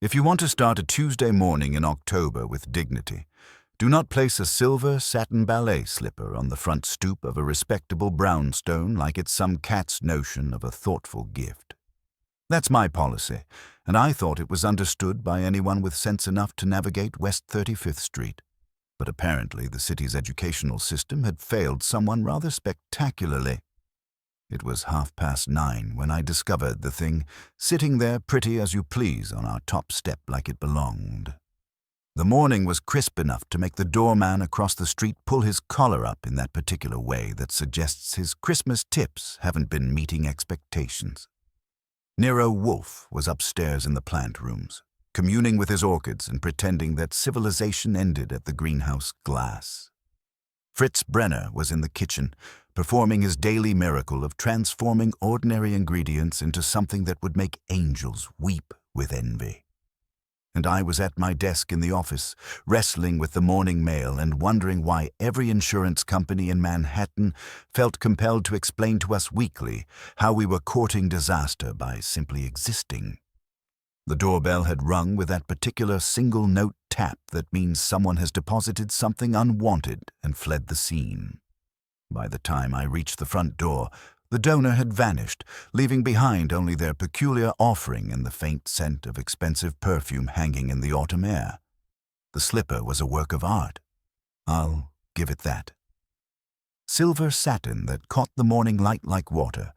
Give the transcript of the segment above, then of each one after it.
If you want to start a Tuesday morning in October with dignity, do not place a silver satin ballet slipper on the front stoop of a respectable brownstone like it's some cat's notion of a thoughtful gift. That's my policy, and I thought it was understood by anyone with sense enough to navigate West 35th Street. But apparently the city's educational system had failed someone rather spectacularly. It was 9:30 when I discovered the thing sitting there pretty as you please on our top step like it belonged. The morning was crisp enough to make the doorman across the street pull his collar up in that particular way that suggests his Christmas tips haven't been meeting expectations. Nero Wolfe was upstairs in the plant rooms, communing with his orchids and pretending that civilization ended at the greenhouse glass. Fritz Brenner was in the kitchen, performing his daily miracle of transforming ordinary ingredients into something that would make angels weep with envy. And I was at my desk in the office, wrestling with the morning mail and wondering why every insurance company in Manhattan felt compelled to explain to us weekly how we were courting disaster by simply existing. The doorbell had rung with that particular single-note tap that means someone has deposited something unwanted and fled the scene. By the time I reached the front door, the donor had vanished, leaving behind only their peculiar offering and the faint scent of expensive perfume hanging in the autumn air. The slipper was a work of art. I'll give it that. Silver satin that caught the morning light like water,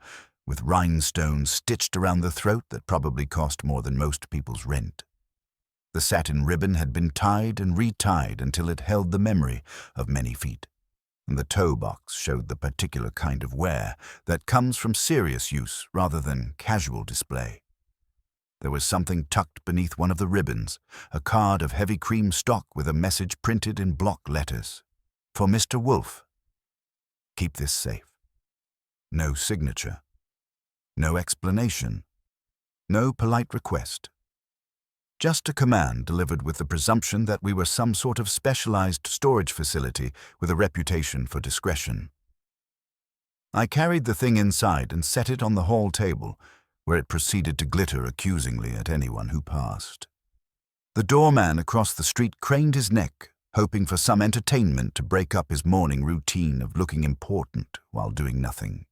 with rhinestones stitched around the throat that probably cost more than most people's rent. The satin ribbon had been tied and retied until it held the memory of many feet, and the toe box showed the particular kind of wear that comes from serious use rather than casual display. There was something tucked beneath one of the ribbons, a card of heavy cream stock with a message printed in block letters. For Mr. Wolfe. Keep this safe. No signature. No explanation. No polite request. Just a command delivered with the presumption that we were some sort of specialized storage facility with a reputation for discretion. I carried the thing inside and set it on the hall table, where it proceeded to glitter accusingly at anyone who passed. The doorman across the street craned his neck, hoping for some entertainment to break up his morning routine of looking important while doing nothing.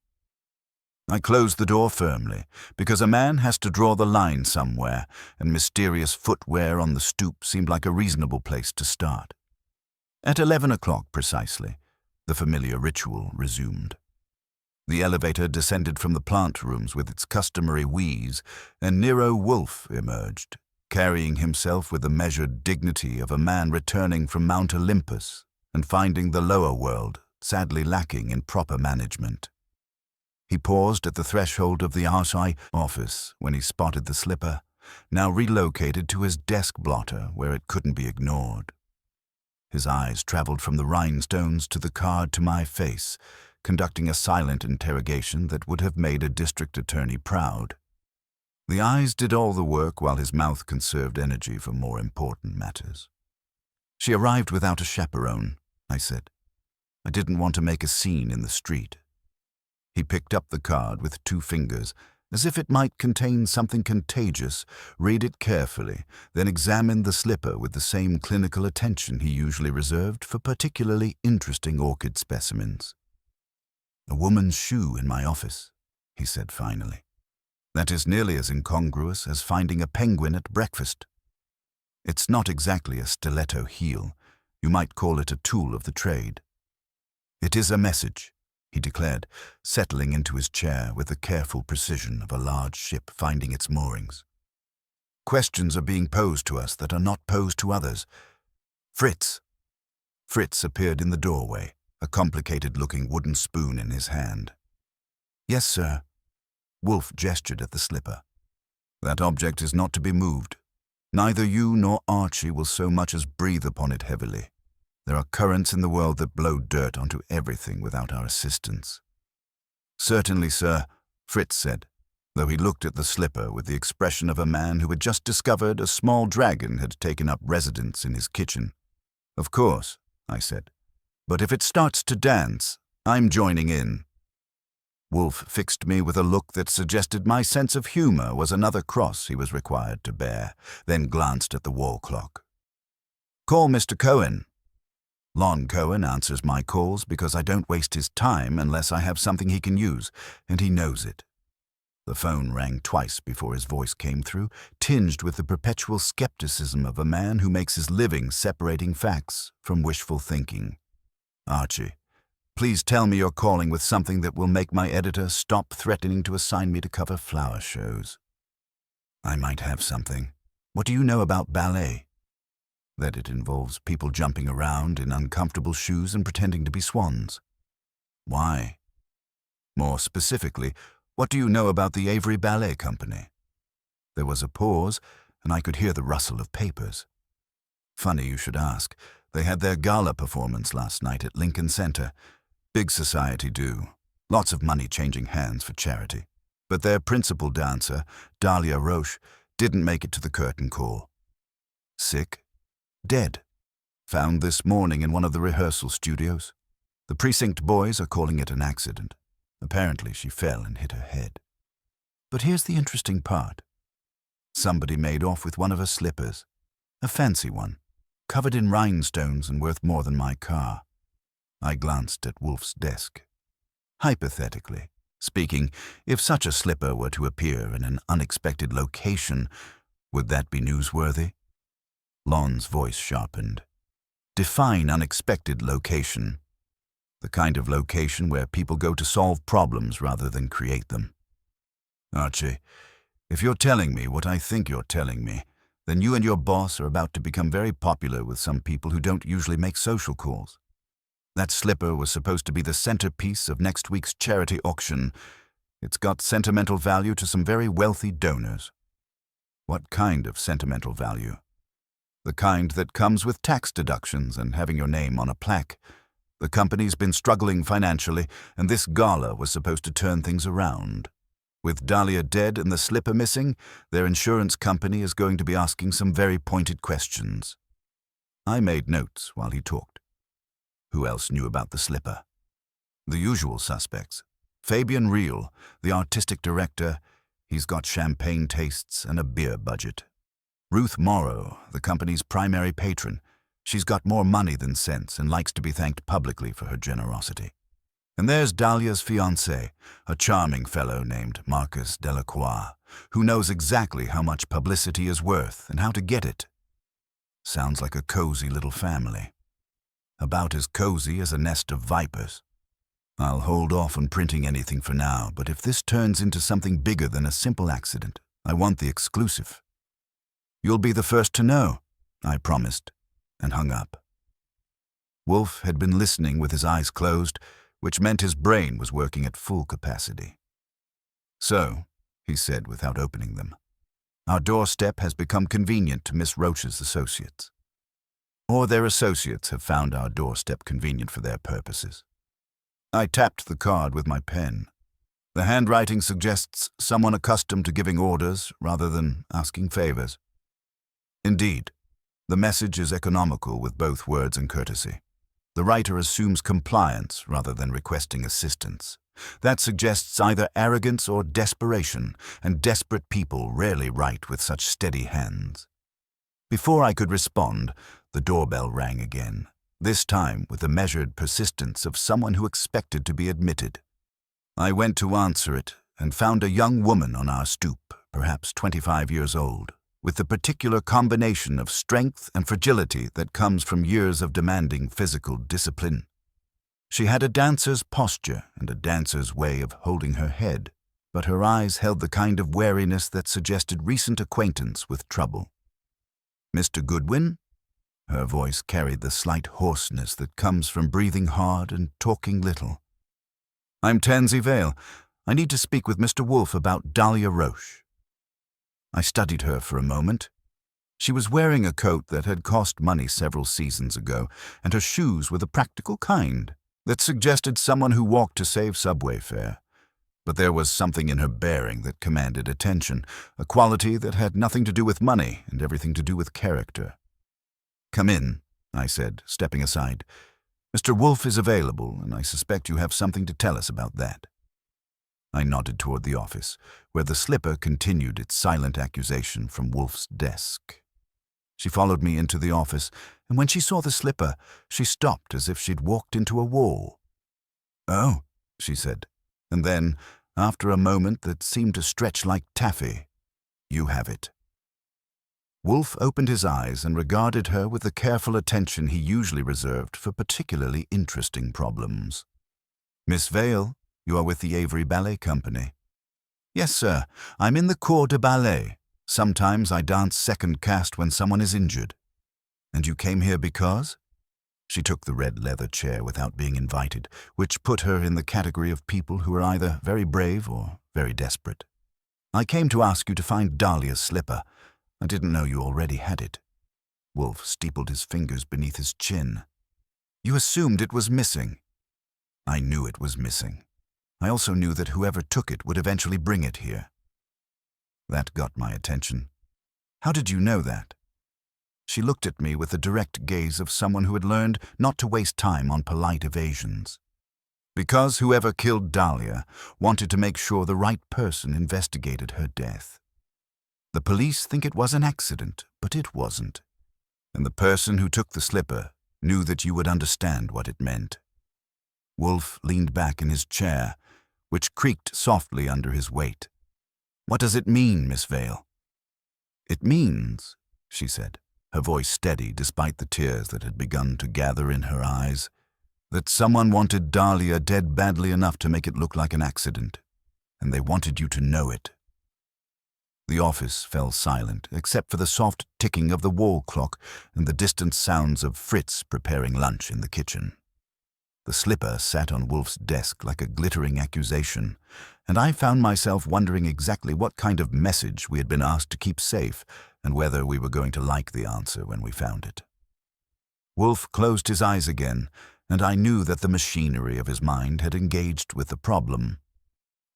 I closed the door firmly, because a man has to draw the line somewhere, and mysterious footwear on the stoop seemed like a reasonable place to start. At 11 o'clock precisely, the familiar ritual resumed. The elevator descended from the plant rooms with its customary wheeze, and Nero Wolfe emerged, carrying himself with the measured dignity of a man returning from Mount Olympus and finding the lower world sadly lacking in proper management. He paused at the threshold of the Archie office when he spotted the slipper, now relocated to his desk blotter where it couldn't be ignored. His eyes traveled from the rhinestones to the card to my face, conducting a silent interrogation that would have made a district attorney proud. The eyes did all the work while his mouth conserved energy for more important matters. She arrived without a chaperone, I said. I didn't want to make a scene in the street. He picked up the card with 2 fingers, as if it might contain something contagious, read it carefully, then examined the slipper with the same clinical attention he usually reserved for particularly interesting orchid specimens. A woman's shoe in my office, he said finally. That is nearly as incongruous as finding a penguin at breakfast. It's not exactly a stiletto heel. You might call it a tool of the trade. It is a message, he declared, settling into his chair with the careful precision of a large ship finding its moorings. Questions are being posed to us that are not posed to others. Fritz. Fritz appeared in the doorway, a complicated-looking wooden spoon in his hand. Yes, sir. Wolfe gestured at the slipper. That object is not to be moved. Neither you nor Archie will so much as breathe upon it heavily. There are currents in the world that blow dirt onto everything without our assistance. Certainly, sir, Fritz said, though he looked at the slipper with the expression of a man who had just discovered a small dragon had taken up residence in his kitchen. Of course, I said, but if it starts to dance, I'm joining in. Wolfe fixed me with a look that suggested my sense of humor was another cross he was required to bear, then glanced at the wall clock. "Call Mr. Cohen." Lon Cohen answers my calls because I don't waste his time unless I have something he can use, and he knows it. The phone rang twice before his voice came through, tinged with the perpetual skepticism of a man who makes his living separating facts from wishful thinking. "Archie, please tell me you're calling with something that will make my editor stop threatening to assign me to cover flower shows." "I might have something. What do you know about ballet?" "That it involves people jumping around in uncomfortable shoes and pretending to be swans." "Why?" "More specifically, what do you know about the Avery Ballet Company?" There was a pause, and I could hear the rustle of papers. "Funny you should ask. They had their gala performance last night at Lincoln Center. Big society do. Lots of money changing hands for charity. But their principal dancer, Dahlia Roche, didn't make it to the curtain call. Sick? Dead. Found this morning in one of the rehearsal studios. The precinct boys are calling it an accident. Apparently she fell and hit her head. But here's the interesting part. Somebody made off with one of her slippers. A fancy one, covered in rhinestones and worth more than my car. I glanced at Wolfe's desk. Hypothetically speaking, if such a slipper were to appear in an unexpected location, would that be newsworthy? Lon's voice sharpened. Define unexpected location. The kind of location where people go to solve problems rather than create them. Archie, if you're telling me what I think you're telling me, then you and your boss are about to become very popular with some people who don't usually make social calls. That slipper was supposed to be the centerpiece of next week's charity auction. It's got sentimental value to some very wealthy donors. What kind of sentimental value? The kind that comes with tax deductions and having your name on a plaque. The company's been struggling financially, and this gala was supposed to turn things around. With Dahlia dead and the slipper missing, their insurance company is going to be asking some very pointed questions. I made notes while he talked. Who else knew about the slipper? The usual suspects. Fabian Reel, the artistic director. He's got champagne tastes and a beer budget. Ruth Morrow, the company's primary patron. She's got more money than sense and likes to be thanked publicly for her generosity. And there's Dahlia's fiancé, a charming fellow named Marcus Delacroix, who knows exactly how much publicity is worth and how to get it. Sounds like a cozy little family. About as cozy as a nest of vipers. I'll hold off on printing anything for now, but if this turns into something bigger than a simple accident, I want the exclusive. You'll be the first to know, I promised, and hung up. Wolfe had been listening with his eyes closed, which meant his brain was working at full capacity. "So," he said without opening them, "our doorstep has become convenient to Miss Roche's associates. Or their associates have found our doorstep convenient for their purposes." I tapped the card with my pen. The handwriting suggests someone accustomed to giving orders rather than asking favors. Indeed, the message is economical with both words and courtesy. The writer assumes compliance rather than requesting assistance. That suggests either arrogance or desperation, and desperate people rarely write with such steady hands. Before I could respond, the doorbell rang again, this time with the measured persistence of someone who expected to be admitted. I went to answer it and found a young woman on our stoop, perhaps 25 years old, with the particular combination of strength and fragility that comes from years of demanding physical discipline. She had a dancer's posture and a dancer's way of holding her head, but her eyes held the kind of wariness that suggested recent acquaintance with trouble. "Mr. Goodwin?" Her voice carried the slight hoarseness that comes from breathing hard and talking little. "I'm Tansy Vale. I need to speak with Mr. Wolfe about Dahlia Roche." I studied her for a moment. She was wearing a coat that had cost money several seasons ago, and her shoes were the practical kind that suggested someone who walked to save subway fare. But there was something in her bearing that commanded attention, a quality that had nothing to do with money and everything to do with character. "Come in," I said, stepping aside. "Mr. Wolfe is available, and I suspect you have something to tell us about that." I nodded toward the office, where the slipper continued its silent accusation from Wolfe's desk. She followed me into the office, and when she saw the slipper, she stopped as if she'd walked into a wall. "Oh," she said, and then, after a moment that seemed to stretch like taffy, "You have it." Wolfe opened his eyes and regarded her with the careful attention he usually reserved for particularly interesting problems. "Miss Vale, you are with the Avery Ballet Company." "Yes, sir. I'm in the corps de ballet. Sometimes I dance second cast when someone is injured." "And you came here because?" She took the red leather chair without being invited, which put her in the category of people who are either very brave or very desperate. "I came to ask you to find Dahlia's slipper. I didn't know you already had it." Wolfe steepled his fingers beneath his chin. "You assumed it was missing." "I knew it was missing. I also knew that whoever took it would eventually bring it here." That got my attention. "How did you know that?" She looked at me with the direct gaze of someone who had learned not to waste time on polite evasions. "Because whoever killed Dahlia wanted to make sure the right person investigated her death. The police think it was an accident, but it wasn't. And the person who took the slipper knew that you would understand what it meant." Wolfe leaned back in his chair, which creaked softly under his weight. "What does it mean, Miss Vale?" "It means," she said, her voice steady despite the tears that had begun to gather in her eyes, "that someone wanted Dahlia dead badly enough to make it look like an accident, and they wanted you to know it." The office fell silent, except for the soft ticking of the wall clock and the distant sounds of Fritz preparing lunch in the kitchen. The slipper sat on Wolfe's desk like a glittering accusation, and I found myself wondering exactly what kind of message we had been asked to keep safe and whether we were going to like the answer when we found it. Wolfe closed his eyes again, and I knew that the machinery of his mind had engaged with the problem.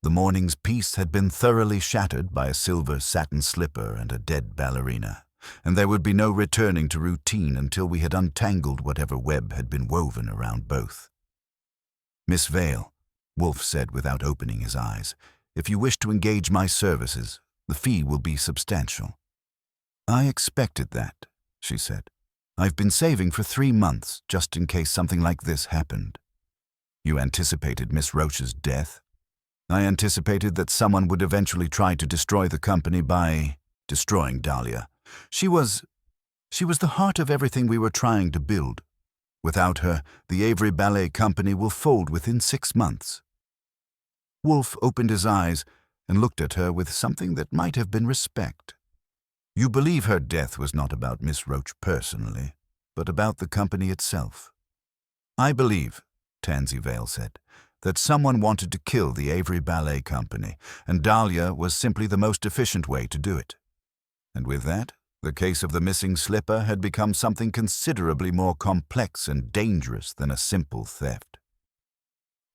The morning's peace had been thoroughly shattered by a silver satin slipper and a dead ballerina, and there would be no returning to routine until we had untangled whatever web had been woven around both. "Miss Vale," Wolfe said without opening his eyes, "if you wish to engage my services, the fee will be substantial." "I expected that," she said. "I've been saving for 3 months just in case something like this happened." "You anticipated Miss Roach's death?" "I anticipated that someone would eventually try to destroy the company by destroying Dahlia. She was the heart of everything we were trying to build. Without her, the Avery Ballet Company will fold within 6 months." Wolfe opened his eyes and looked at her with something that might have been respect. "You believe her death was not about Miss Roach personally, but about the company itself?" "I believe," Tansy Vale said, "that someone wanted to kill the Avery Ballet Company, and Dahlia was simply the most efficient way to do it. And with that, the case of the missing slipper had become something considerably more complex and dangerous than a simple theft."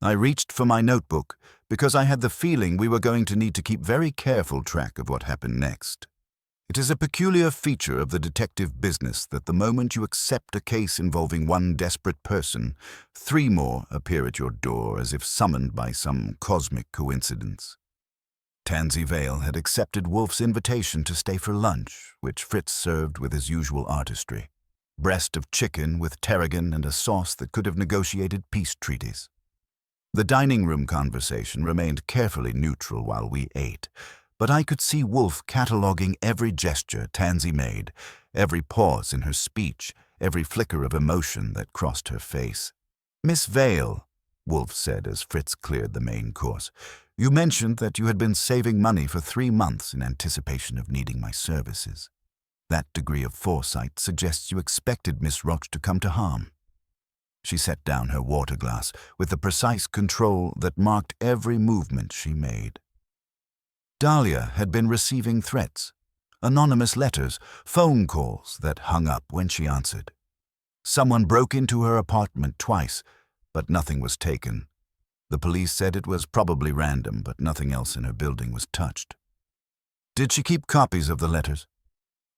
I reached for my notebook because I had the feeling we were going to need to keep very careful track of what happened next. It is a peculiar feature of the detective business that the moment you accept a case involving one desperate person, 3 more appear at your door as if summoned by some cosmic coincidence. Tansy Vale had accepted Wolfe's invitation to stay for lunch, which Fritz served with his usual artistry. Breast of chicken with tarragon and a sauce that could have negotiated peace treaties. The dining room conversation remained carefully neutral while we ate, but I could see Wolfe cataloguing every gesture Tansy made, every pause in her speech, every flicker of emotion that crossed her face. "Miss Vale," Wolfe said as Fritz cleared the main course, "you mentioned that you had been saving money for 3 months in anticipation of needing my services. That degree of foresight suggests you expected Miss Roach to come to harm." She set down her water glass with the precise control that marked every movement she made. Dahlia had been receiving threats, anonymous letters, phone calls that hung up when she answered. Someone broke into her apartment twice, but nothing was taken. The police said it was probably random, but nothing else in her building was touched. "Did she keep copies of the letters?"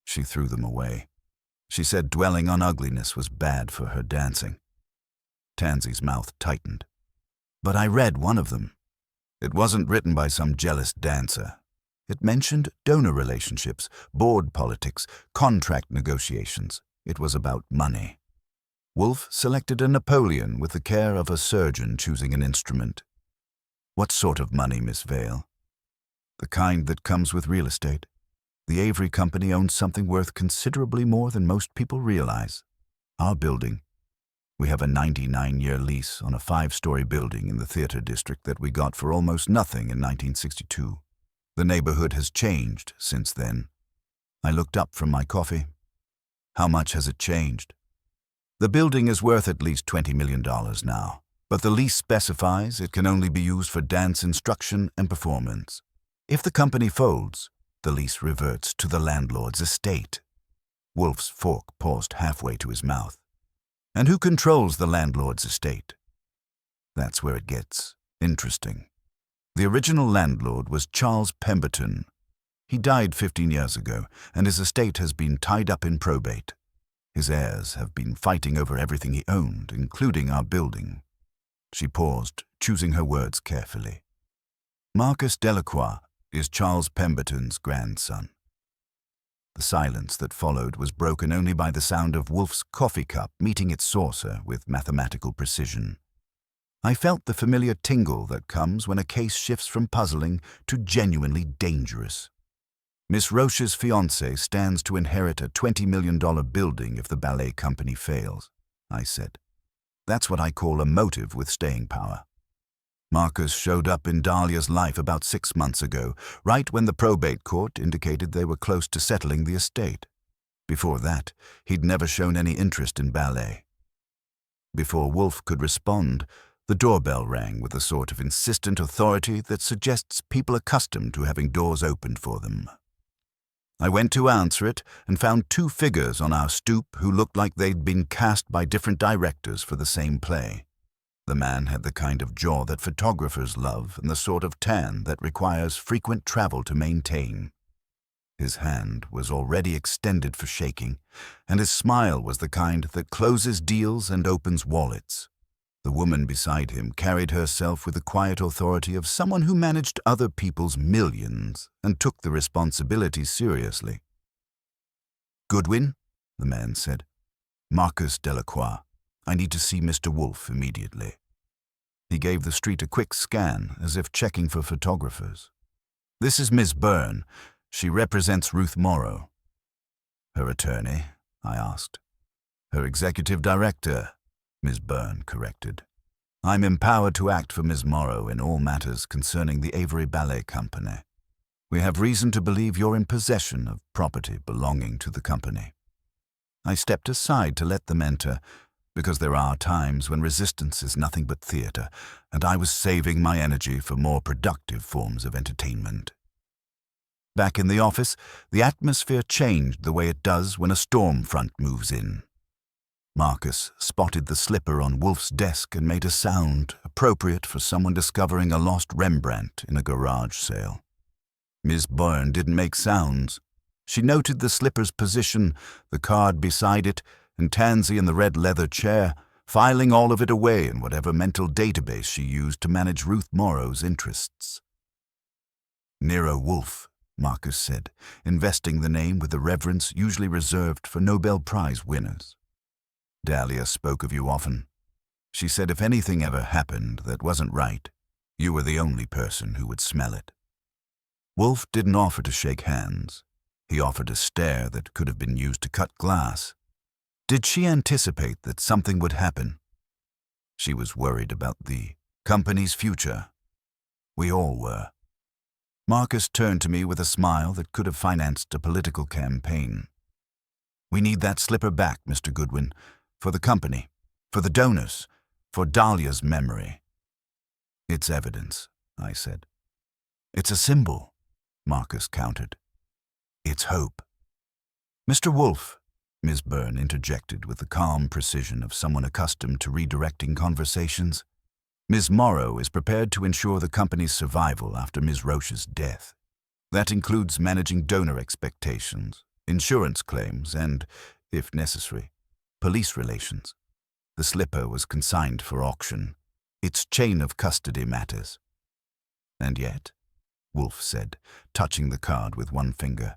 She threw them away. She said dwelling on ugliness was bad for her dancing. Tansy's mouth tightened. "But I read one of them." It wasn't written by some jealous dancer. It mentioned donor relationships, board politics, contract negotiations. It was about money. Wolfe selected a Napoleon with the care of a surgeon choosing an instrument. What sort of money, Miss Vale? The kind that comes with real estate. The Avery Company owns something worth considerably more than most people realize. Our building. We have a 99-year lease on a 5-story building in the theater district that we got for almost nothing in 1962. The neighborhood has changed since then. I looked up from my coffee. How much has it changed? The building is worth at least $20 million now, but the lease specifies it can only be used for dance instruction and performance. If the company folds, the lease reverts to the landlord's estate. Wolfe's fork paused halfway to his mouth. And who controls the landlord's estate? That's where it gets interesting. The original landlord was Charles Pemberton. He died 15 years ago, and his estate has been tied up in probate. His heirs have been fighting over everything he owned, including our building. She paused, choosing her words carefully. Marcus Delacroix is Charles Pemberton's grandson. The silence that followed was broken only by the sound of Wolfe's coffee cup meeting its saucer with mathematical precision. I felt the familiar tingle that comes when a case shifts from puzzling to genuinely dangerous. Miss Roche's fiancé stands to inherit a $20 million building if the ballet company fails, I said. That's what I call a motive with staying power. Marcus showed up in Dahlia's life about 6 months ago, right when the probate court indicated they were close to settling the estate. Before that, he'd never shown any interest in ballet. Before Wolfe could respond, the doorbell rang with a sort of insistent authority that suggests people accustomed to having doors opened for them. I went to answer it and found 2 figures on our stoop who looked like they'd been cast by different directors for the same play. The man had the kind of jaw that photographers love and the sort of tan that requires frequent travel to maintain. His hand was already extended for shaking, and his smile was the kind that closes deals and opens wallets. The woman beside him carried herself with the quiet authority of someone who managed other people's millions and took the responsibility seriously. "Goodwin," the man said. "Marcus Delacroix. I need to see Mr. Wolfe immediately." He gave the street a quick scan, as if checking for photographers. "This is Miss Byrne. She represents Ruth Morrow." "Her attorney?" I asked. "Her executive director," Miss Byrne corrected. "I'm empowered to act for Miss Morrow in all matters concerning the Avery Ballet Company. We have reason to believe you're in possession of property belonging to the company." I stepped aside to let them enter, because there are times when resistance is nothing but theater, and I was saving my energy for more productive forms of entertainment. Back in the office, the atmosphere changed the way it does when a storm front moves in. Marcus spotted the slipper on Wolfe's desk and made a sound appropriate for someone discovering a lost Rembrandt in a garage sale. Miss Byrne didn't make sounds. She noted the slipper's position, the card beside it, and Tansy in the red leather chair, filing all of it away in whatever mental database she used to manage Ruth Morrow's interests. "Nero Wolfe," Marcus said, investing the name with the reverence usually reserved for Nobel Prize winners. "Dahlia spoke of you often. She said if anything ever happened that wasn't right, you were the only person who would smell it." Wolfe didn't offer to shake hands. He offered a stare that could have been used to cut glass. Did she anticipate that something would happen? She was worried about the company's future. We all were. Marcus turned to me with a smile that could have financed a political campaign. "We need that slipper back, Mr. Goodwin, for the company, for the donors, for Dahlia's memory." "It's evidence," I said. "It's a symbol," Marcus countered. "It's hope." "Mr. Wolfe," Miss Byrne interjected with the calm precision of someone accustomed to redirecting conversations, "Ms. Morrow is prepared to ensure the company's survival after Ms. Roche's death. That includes managing donor expectations, insurance claims, and, if necessary, police relations. The slipper was consigned for auction. Its chain of custody matters." And yet, Wolfe said, touching the card with one finger,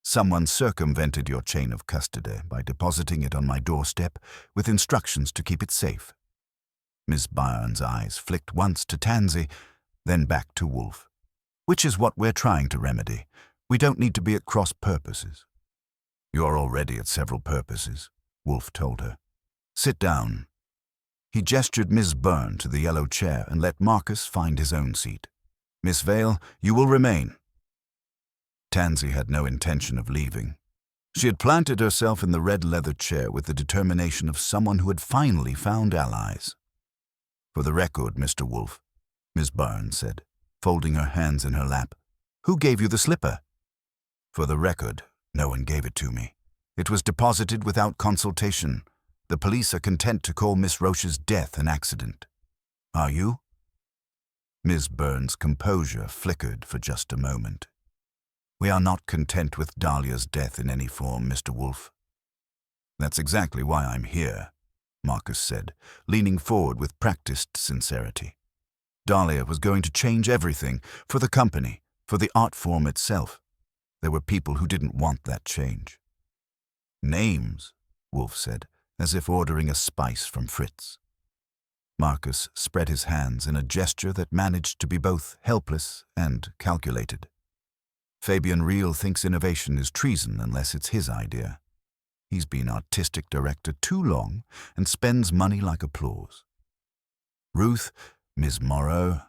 someone circumvented your chain of custody by depositing it on my doorstep with instructions to keep it safe. Miss Byrne's eyes flicked once to Tansy, then back to Wolfe. Which is what we're trying to remedy. We don't need to be at cross purposes. You're already at several purposes, Wolfe told her. Sit down. He gestured Miss Byrne to the yellow chair and let Marcus find his own seat. Miss Vale, you will remain. Tansy had no intention of leaving. She had planted herself in the red leather chair with the determination of someone who had finally found allies. For the record, Mr. Wolfe, Miss Byrne said, folding her hands in her lap. Who gave you the slipper? For the record, no one gave it to me. It was deposited without consultation. The police are content to call Miss Roche's death an accident. Are you? Miss Byrne's composure flickered for just a moment. We are not content with Dahlia's death in any form, Mr. Wolfe. That's exactly why I'm here, Marcus said, leaning forward with practiced sincerity. Dahlia was going to change everything, for the company, for the art form itself. There were people who didn't want that change. Names, Wolfe said, as if ordering a spice from Fritz. Marcus spread his hands in a gesture that managed to be both helpless and calculated. Fabian Reel thinks innovation is treason unless it's his idea. He's been artistic director too long and spends money like applause. Ruth, Ms. Morrow,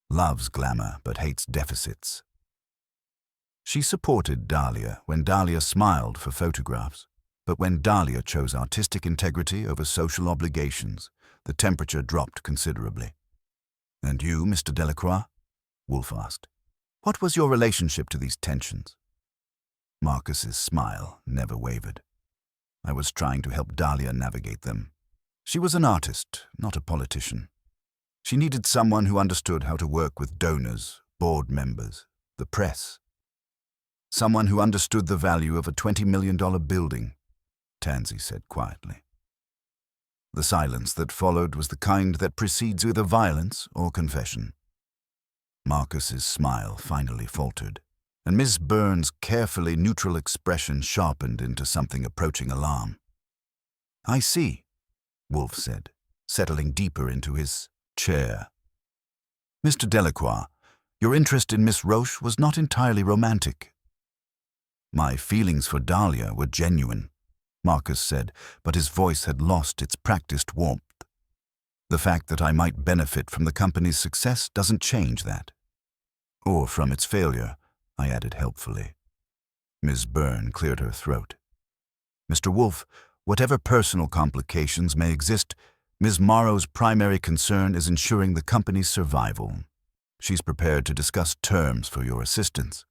loves glamour but hates deficits. She supported Dahlia when Dahlia smiled for photographs, but when Dahlia chose artistic integrity over social obligations, the temperature dropped considerably. And you, Mr. Delacroix? Wolfe asked. What was your relationship to these tensions? Marcus's smile never wavered. I was trying to help Dahlia navigate them. She was an artist, not a politician. She needed someone who understood how to work with donors, board members, the press. Someone who understood the value of a $20 million building, Tansy said quietly. The silence that followed was the kind that precedes either violence or confession. Marcus's smile finally faltered, and Miss Byrne's carefully neutral expression sharpened into something approaching alarm. I see, Wolfe said, settling deeper into his chair. Mr. Delacroix, your interest in Miss Roche was not entirely romantic. My feelings for Dahlia were genuine, Marcus said, but his voice had lost its practiced warmth. The fact that I might benefit from the company's success doesn't change that. Or from its failure, I added helpfully. Miss Byrne cleared her throat. Mr. Wolfe, whatever personal complications may exist, Ms. Morrow's primary concern is ensuring the company's survival. She's prepared to discuss terms for your assistance.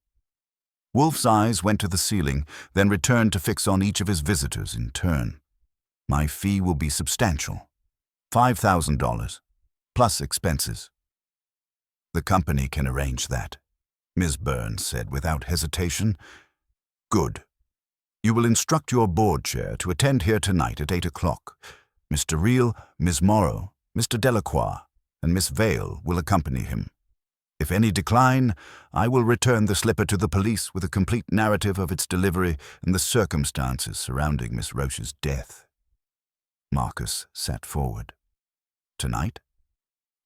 Wolfe's eyes went to the ceiling, then returned to fix on each of his visitors in turn. My fee will be substantial. $5,000, plus expenses. The company can arrange that, Ms. Byrne said without hesitation. Good. You will instruct your board chair to attend here tonight at 8 o'clock. Mr. Reel, Ms. Morrow, Mr. Delacroix, and Miss Vale will accompany him. If any decline, I will return the slipper to the police with a complete narrative of its delivery and the circumstances surrounding Miss Roche's death. Marcus sat forward. Tonight?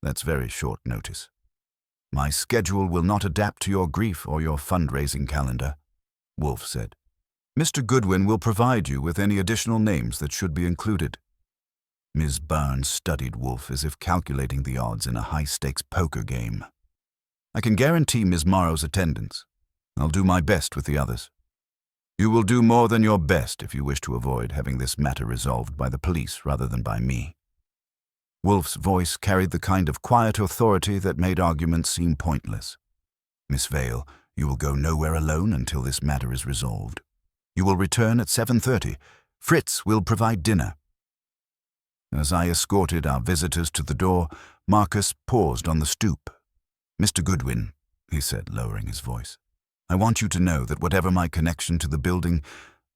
That's very short notice. My schedule will not adapt to your grief or your fundraising calendar, Wolfe said. Mr. Goodwin will provide you with any additional names that should be included. Ms. Byrne studied Wolfe as if calculating the odds in a high-stakes poker game. I can guarantee Ms. Morrow's attendance. I'll do my best with the others. You will do more than your best if you wish to avoid having this matter resolved by the police rather than by me. Wolfe's voice carried the kind of quiet authority that made arguments seem pointless. Miss Vale, you will go nowhere alone until this matter is resolved. You will return at 7:30. Fritz will provide dinner. As I escorted our visitors to the door, Marcus paused on the stoop. Mr. Goodwin, he said, lowering his voice, I want you to know that whatever my connection to the building,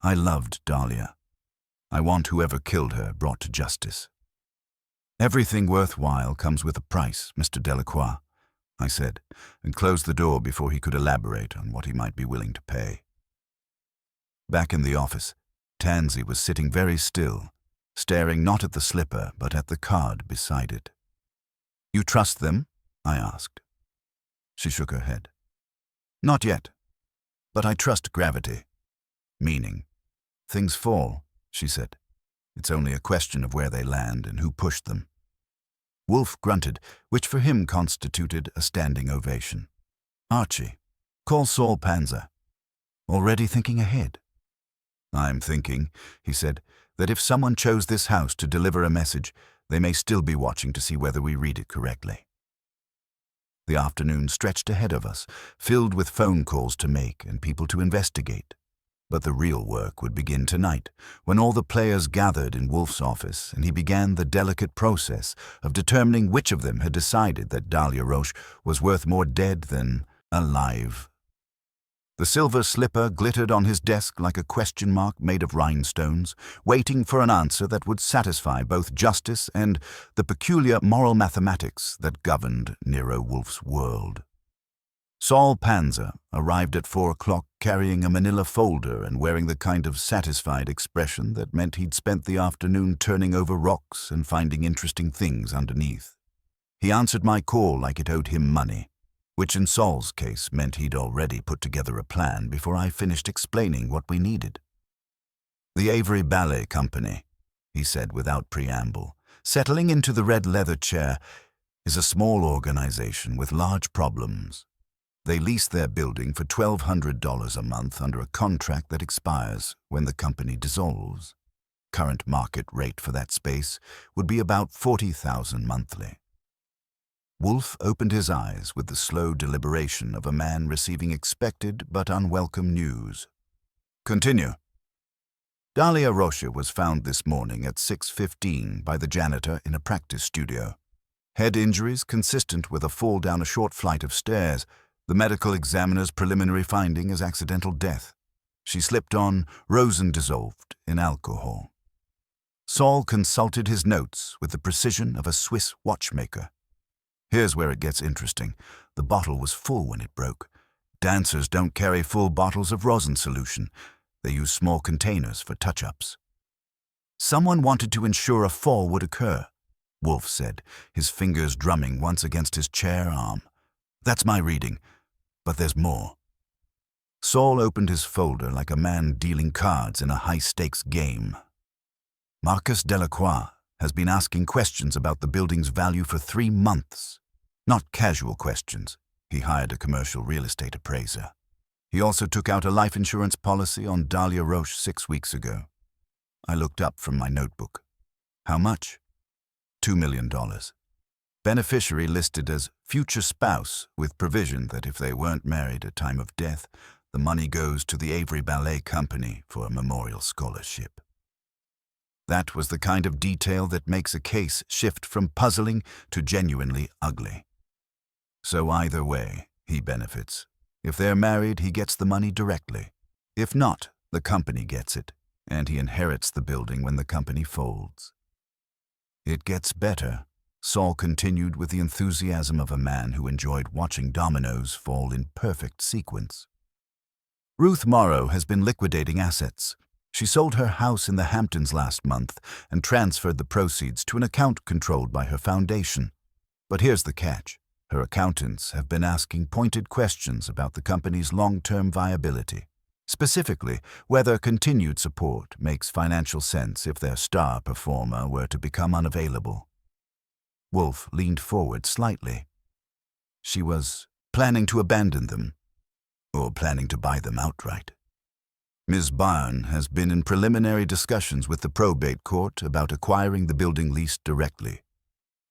I loved Dahlia. I want whoever killed her brought to justice. Everything worthwhile comes with a price, Mr. Delacroix. I said, and closed the door before he could elaborate on what he might be willing to pay. Back in the office, Tansy was sitting very still, staring not at the slipper but at the card beside it. "You trust them?" I asked. She shook her head. "Not yet, but I trust gravity." Meaning, "Things fall," she said. "It's only a question of where they land and who pushed them." Wolfe grunted, which for him constituted a standing ovation. "Archie, call Saul Panza. Already thinking ahead?" "I'm thinking," he said, "that if someone chose this house to deliver a message, they may still be watching to see whether we read it correctly." The afternoon stretched ahead of us, filled with phone calls to make and people to investigate. But the real work would begin tonight, when all the players gathered in Wolfe's office and he began the delicate process of determining which of them had decided that Dahlia Roche was worth more dead than alive. The silver slipper glittered on his desk like a question mark made of rhinestones, waiting for an answer that would satisfy both justice and the peculiar moral mathematics that governed Nero Wolfe's world. Saul Panza arrived at 4 o'clock carrying a manila folder and wearing the kind of satisfied expression that meant he'd spent the afternoon turning over rocks and finding interesting things underneath. He answered my call like it owed him money, which in Saul's case meant he'd already put together a plan before I finished explaining what we needed. "The Avery Ballet Company," he said without preamble, settling into the red leather chair, "is a small organization with large problems. They lease their building for $1,200 a month under a contract that expires when the company dissolves. Current market rate for that space would be about $40,000 monthly." Wolfe opened his eyes with the slow deliberation of a man receiving expected but unwelcome news. "Continue." "Dahlia Roche was found this morning at 6:15 by the janitor in a practice studio. Head injuries consistent with a fall down a short flight of stairs. The medical examiner's preliminary finding is accidental death. She slipped on rosin dissolved in alcohol." Saul consulted his notes with the precision of a Swiss watchmaker. "Here's where it gets interesting. The bottle was full when it broke. Dancers don't carry full bottles of rosin solution. They use small containers for touch-ups." "Someone wanted to ensure a fall would occur," Wolfe said, his fingers drumming once against his chair arm. "That's my reading, but there's more." Saul opened his folder like a man dealing cards in a high-stakes game. "Marcus Delacroix has been asking questions about the building's value for 3 months. Not casual questions. He hired a commercial real estate appraiser. He also took out a life insurance policy on Dahlia Roche 6 weeks ago." I looked up from my notebook. "How much?" $2 million. Beneficiary listed as future spouse with provision that if they weren't married at time of death, the money goes to the Avery Ballet Company for a memorial scholarship. That was the kind of detail that makes a case shift from puzzling to genuinely ugly. So either way, he benefits. If they're married, he gets the money directly. If not, the company gets it, and he inherits the building when the company folds. "It gets better," Saul continued with the enthusiasm of a man who enjoyed watching dominoes fall in perfect sequence. "Ruth Morrow has been liquidating assets. She sold her house in the Hamptons last month and transferred the proceeds to an account controlled by her foundation. But here's the catch. Her accountants have been asking pointed questions about the company's long-term viability. Specifically, whether continued support makes financial sense if their star performer were to become unavailable." Wolfe leaned forward slightly. "She was planning to abandon them, or planning to buy them outright. Ms. Byrne has been in preliminary discussions with the probate court about acquiring the building lease directly.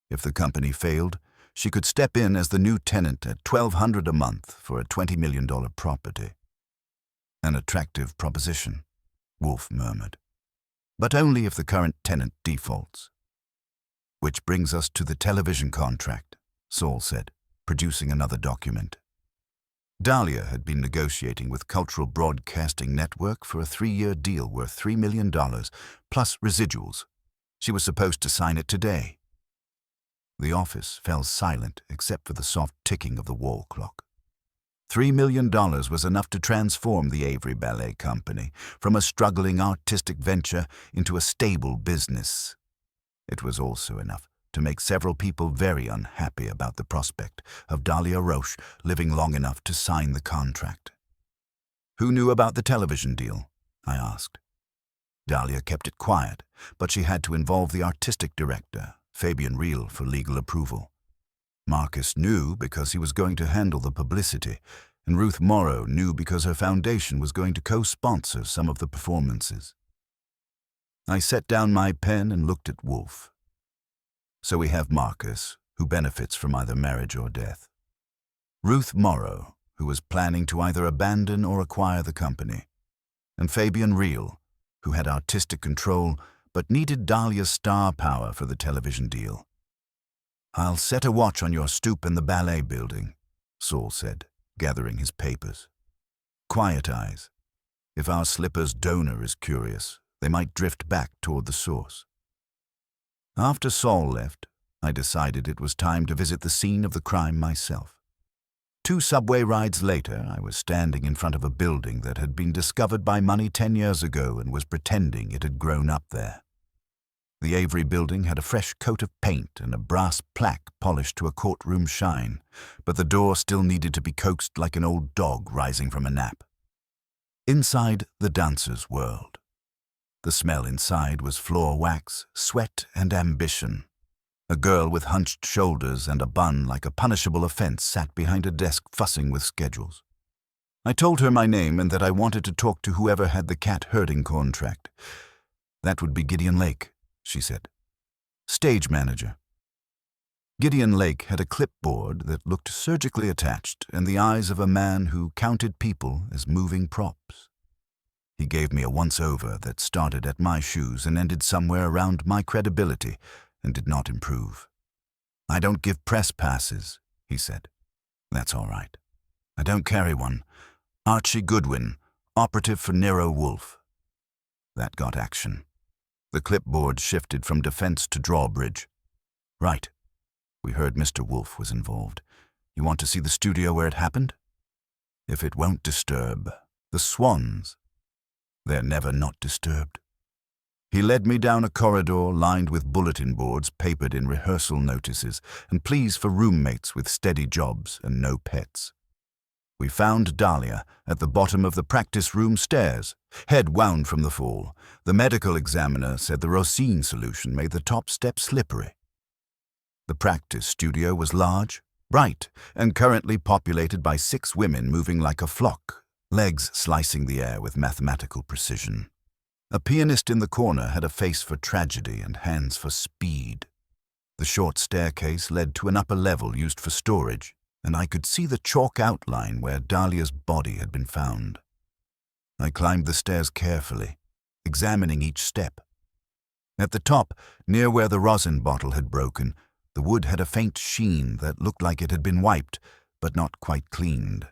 If the company failed, she could step in as the new tenant at $1,200 a month for a $20 million property." "An attractive proposition," Wolfe murmured. "But only if the current tenant defaults." "Which brings us to the television contract," Saul said, producing another document. Dahlia had been negotiating with Cultural Broadcasting Network for a 3-year deal worth $3 million, plus residuals. She was supposed to sign it today. The office fell silent except for the soft ticking of the wall clock. $3 million was enough to transform the Avery Ballet Company from a struggling artistic venture into a stable business. It was also enough to make several people very unhappy about the prospect of Dahlia Roche living long enough to sign the contract. "Who knew about the television deal?" I asked. Dahlia kept it quiet, but she had to involve the artistic director, Fabian Reel, for legal approval. Marcus knew because he was going to handle the publicity, and Ruth Morrow knew because her foundation was going to co-sponsor some of the performances. I set down my pen and looked at Wolfe. So we have Marcus, who benefits from either marriage or death. Ruth Morrow, who was planning to either abandon or acquire the company. And Fabian Reel, who had artistic control but needed Dahlia's star power for the television deal. "I'll set a watch on your stoop in the ballet building," Saul said, gathering his papers. "Quiet eyes. If our slipper's donor is curious, they might drift back toward the source." After Saul left, I decided it was time to visit the scene of the crime myself. 2 subway rides later, I was standing in front of a building that had been discovered by money 10 years ago and was pretending it had grown up there. The Avery building had a fresh coat of paint and a brass plaque polished to a courtroom shine, but the door still needed to be coaxed like an old dog rising from a nap. Inside, the dancers whirled. The smell inside was floor wax, sweat, and ambition. A girl with hunched shoulders and a bun like a punishable offense sat behind a desk fussing with schedules. I told her my name and that I wanted to talk to whoever had the cat herding contract. "That would be Gideon Lake," she said. "Stage manager." Gideon Lake had a clipboard that looked surgically attached and the eyes of a man who counted people as moving props. He gave me a once-over that started at my shoes and ended somewhere around my credibility and did not improve. "I don't give press passes," he said. "That's all right. I don't carry one. Archie Goodwin, operative for Nero Wolfe." That got action. The clipboard shifted from defense to drawbridge. "Right. We heard Mr. Wolfe was involved. You want to see the studio where it happened?" "If it won't disturb the Swans." "They're never not disturbed." He led me down a corridor lined with bulletin boards papered in rehearsal notices and pleas for roommates with steady jobs and no pets. We found Dahlia at the bottom of the practice room stairs, head wound from the fall. The medical examiner said the Rosine solution made the top step slippery. The practice studio was large, bright, and currently populated by 6 women moving like a flock, legs slicing the air with mathematical precision. A pianist in the corner had a face for tragedy and hands for speed. The short staircase led to an upper level used for storage, and I could see the chalk outline where Dahlia's body had been found. I climbed the stairs carefully, examining each step. At the top, near where the rosin bottle had broken, the wood had a faint sheen that looked like it had been wiped, but not quite cleaned.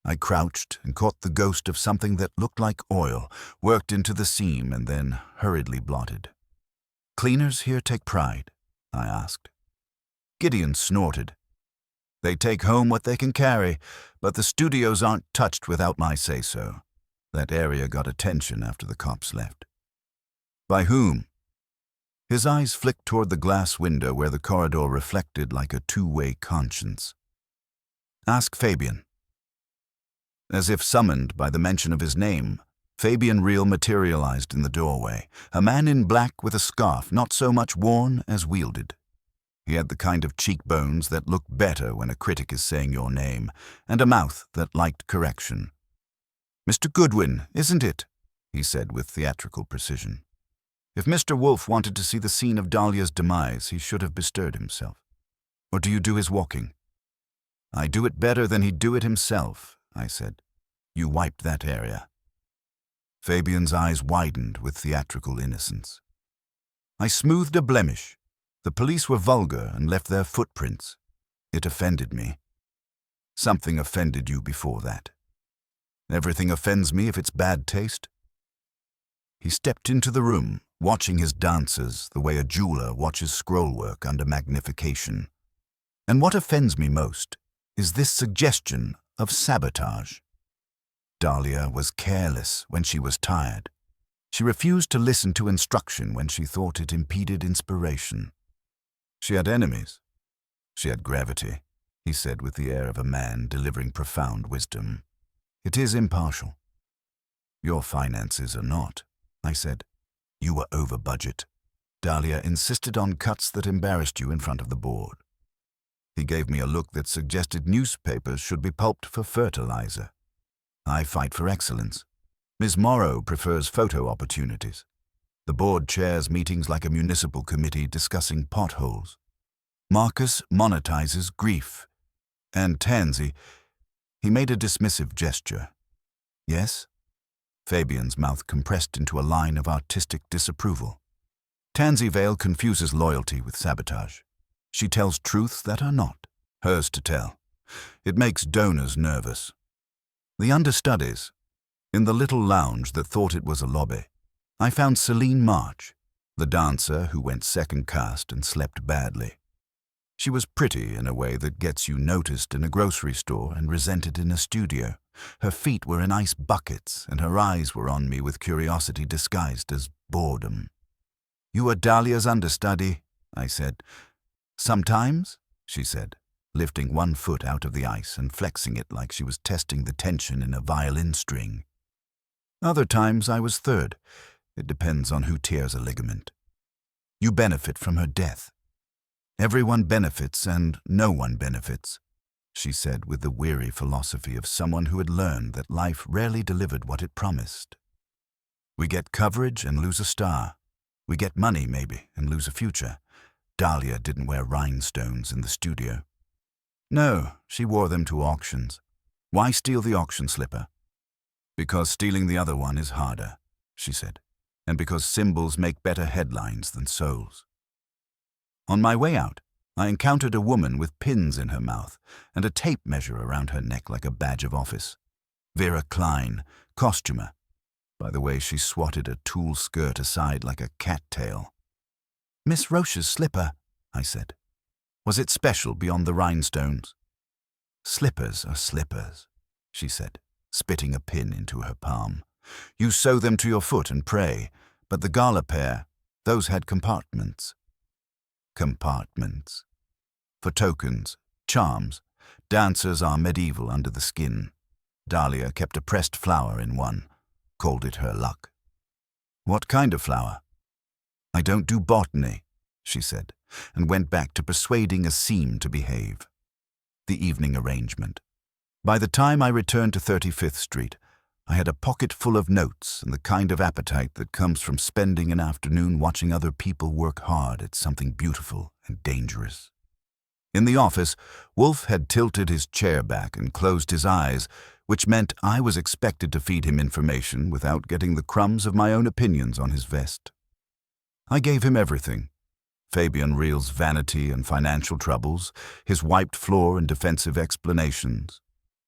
I crouched and caught the ghost of something that looked like oil, worked into the seam and then hurriedly blotted. "Cleaners here take pride?" I asked. Gideon snorted. "They take home what they can carry, but the studios aren't touched without my say-so. That area got attention after the cops left." "By whom?" His eyes flicked toward the glass window where the corridor reflected like a two-way conscience. "Ask Fabian." As if summoned by the mention of his name, Fabian Reel materialized in the doorway, a man in black with a scarf not so much worn as wielded. He had the kind of cheekbones that look better when a critic is saying your name, and a mouth that liked correction. "Mr. Goodwin, isn't it?" he said with theatrical precision. If Mr. Wolfe wanted to see the scene of Dahlia's demise, he should have bestirred himself. "Or do you do his walking?" "I do it better than he'd do it himself," I said. "You wiped that area." Fabian's eyes widened with theatrical innocence. "I smoothed a blemish. The police were vulgar and left their footprints. It offended me." "Something offended you before that." "Everything offends me if it's bad taste." He stepped into the room, watching his dancers the way a jeweler watches scrollwork under magnification. And what offends me most is this suggestion of sabotage. Dahlia was careless when she was tired. She refused to listen to instruction when she thought it impeded inspiration. She had enemies. She had gravity, he said with the air of a man delivering profound wisdom. It is impartial. Your finances are not, I said. You were over budget. Dahlia insisted on cuts that embarrassed you in front of the board. He gave me a look that suggested newspapers should be pulped for fertilizer. I fight for excellence. Ms. Morrow prefers photo opportunities. The board chairs meetings like a municipal committee discussing potholes. Marcus monetizes grief. And Tansy, he made a dismissive gesture. Yes? Fabian's mouth compressed into a line of artistic disapproval. Tansy Vale confuses loyalty with sabotage. She tells truths that are not hers to tell. It makes donors nervous. The understudies. In the little lounge that thought it was a lobby, I found Celine March, the dancer who went second cast and slept badly. She was pretty in a way that gets you noticed in a grocery store and resented in a studio. Her feet were in ice buckets, and her eyes were on me with curiosity disguised as boredom. You are Dahlia's understudy, I said. Sometimes, she said, lifting one foot out of the ice and flexing it like she was testing the tension in a violin string. Other times I was third. It depends on who tears a ligament. You benefit from her death. Everyone benefits and no one benefits, she said with the weary philosophy of someone who had learned that life rarely delivered what it promised. We get coverage and lose a star. We get money, maybe, and lose a future. Dahlia didn't wear rhinestones in the studio. No, she wore them to auctions. Why steal the auction slipper? Because stealing the other one is harder, she said, and because symbols make better headlines than souls. On my way out, I encountered a woman with pins in her mouth and a tape measure around her neck like a badge of office. Vera Klein, costumer. By the way, she swatted a tulle skirt aside like a cattail. Miss Roche's slipper, I said. Was it special beyond the rhinestones? Slippers are slippers, she said, spitting a pin into her palm. You sew them to your foot and pray, but the gala pair, those had compartments. Compartments. For tokens, charms, dancers are medieval under the skin. Dahlia kept a pressed flower in one, called it her luck. What kind of flower? I don't do botany, she said, and went back to persuading a seam to behave. The evening arrangement. By the time I returned to 35th Street, I had a pocket full of notes and the kind of appetite that comes from spending an afternoon watching other people work hard at something beautiful and dangerous. In the office, Wolfe had tilted his chair back and closed his eyes, which meant I was expected to feed him information without getting the crumbs of my own opinions on his vest. I gave him everything. Fabian Reel's vanity and financial troubles, his wiped floor and defensive explanations,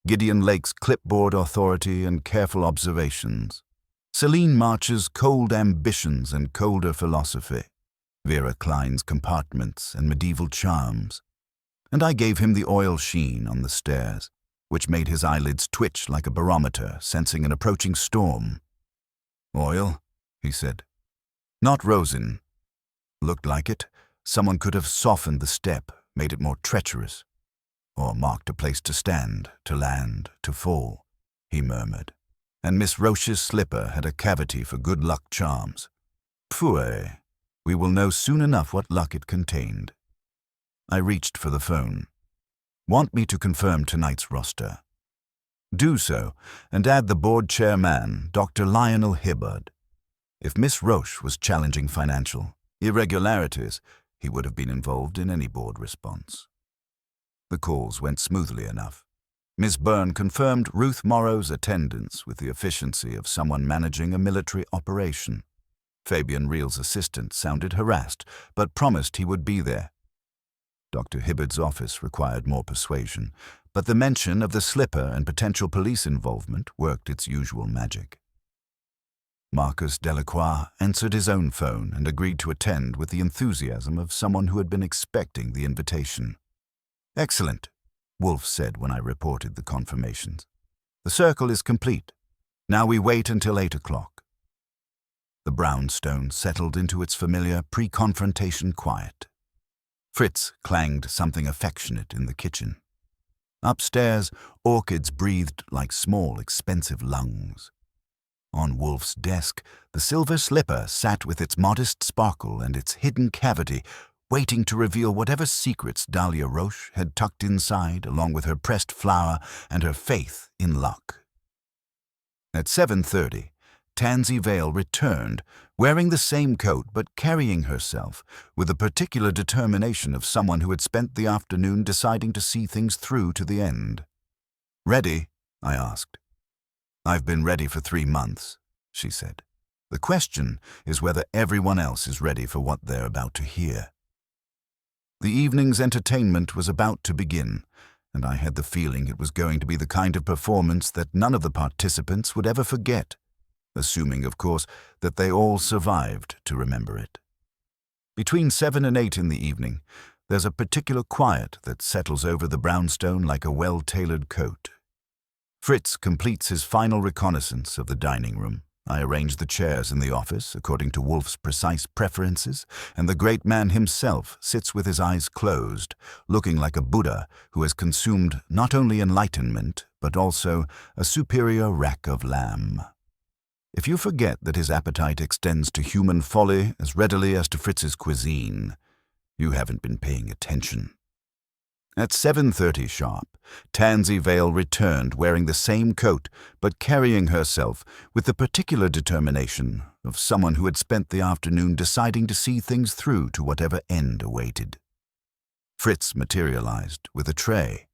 Gideon Lake's clipboard authority and careful observations, Celine March's cold ambitions and colder philosophy, Vera Klein's compartments and medieval charms, and I gave him the oil sheen on the stairs, which made his eyelids twitch like a barometer sensing an approaching storm. Oil, he said. Not rosin. Looked like it. Someone could have softened the step, made it more treacherous, or marked a place to stand, to land, to fall, he murmured. And Miss Roche's slipper had a cavity for good luck charms. Pfui, we will know soon enough what luck it contained. I reached for the phone. Want me to confirm tonight's roster? Do so, and add the board chairman, Dr. Lionel Hibbard. If Miss Roche was challenging financial irregularities, he would have been involved in any board response. The calls went smoothly enough. Miss Byrne confirmed Ruth Morrow's attendance with the efficiency of someone managing a military operation. Fabian Reel's assistant sounded harassed, but promised he would be there. Dr. Hibbard's office required more persuasion, but the mention of the slipper and potential police involvement worked its usual magic. Marcus Delacroix answered his own phone and agreed to attend with the enthusiasm of someone who had been expecting the invitation. "Excellent," Wolfe said when I reported the confirmations. "The circle is complete. Now we wait until 8 o'clock. The brownstone settled into its familiar pre-confrontation quiet. Fritz clanged something affectionate in the kitchen. Upstairs, orchids breathed like small, expensive lungs. On Wolfe's desk, the silver slipper sat with its modest sparkle and its hidden cavity, waiting to reveal whatever secrets Dahlia Roche had tucked inside, along with her pressed flower and her faith in luck. At 7:30, Tansy Vale returned, wearing the same coat but carrying herself with the particular determination of someone who had spent the afternoon deciding to see things through to the end. "Ready?" I asked. "I've been ready for 3 months," she said. "The question is whether everyone else is ready for what they're about to hear." The evening's entertainment was about to begin, and I had the feeling it was going to be the kind of performance that none of the participants would ever forget, assuming, of course, that they all survived to remember it. Between 7 and 8 in the evening, there's a particular quiet that settles over the brownstone like a well-tailored coat. Fritz completes his final reconnaissance of the dining room. I arrange the chairs in the office according to Wolfe's precise preferences, and the great man himself sits with his eyes closed, looking like a Buddha who has consumed not only enlightenment, but also a superior rack of lamb. If you forget that his appetite extends to human folly as readily as to Fritz's cuisine, you haven't been paying attention. At 7:30 sharp, Tansy Vale returned wearing the same coat, but carrying herself with the particular determination of someone who had spent the afternoon deciding to see things through to whatever end awaited. Fritz materialized with a tray,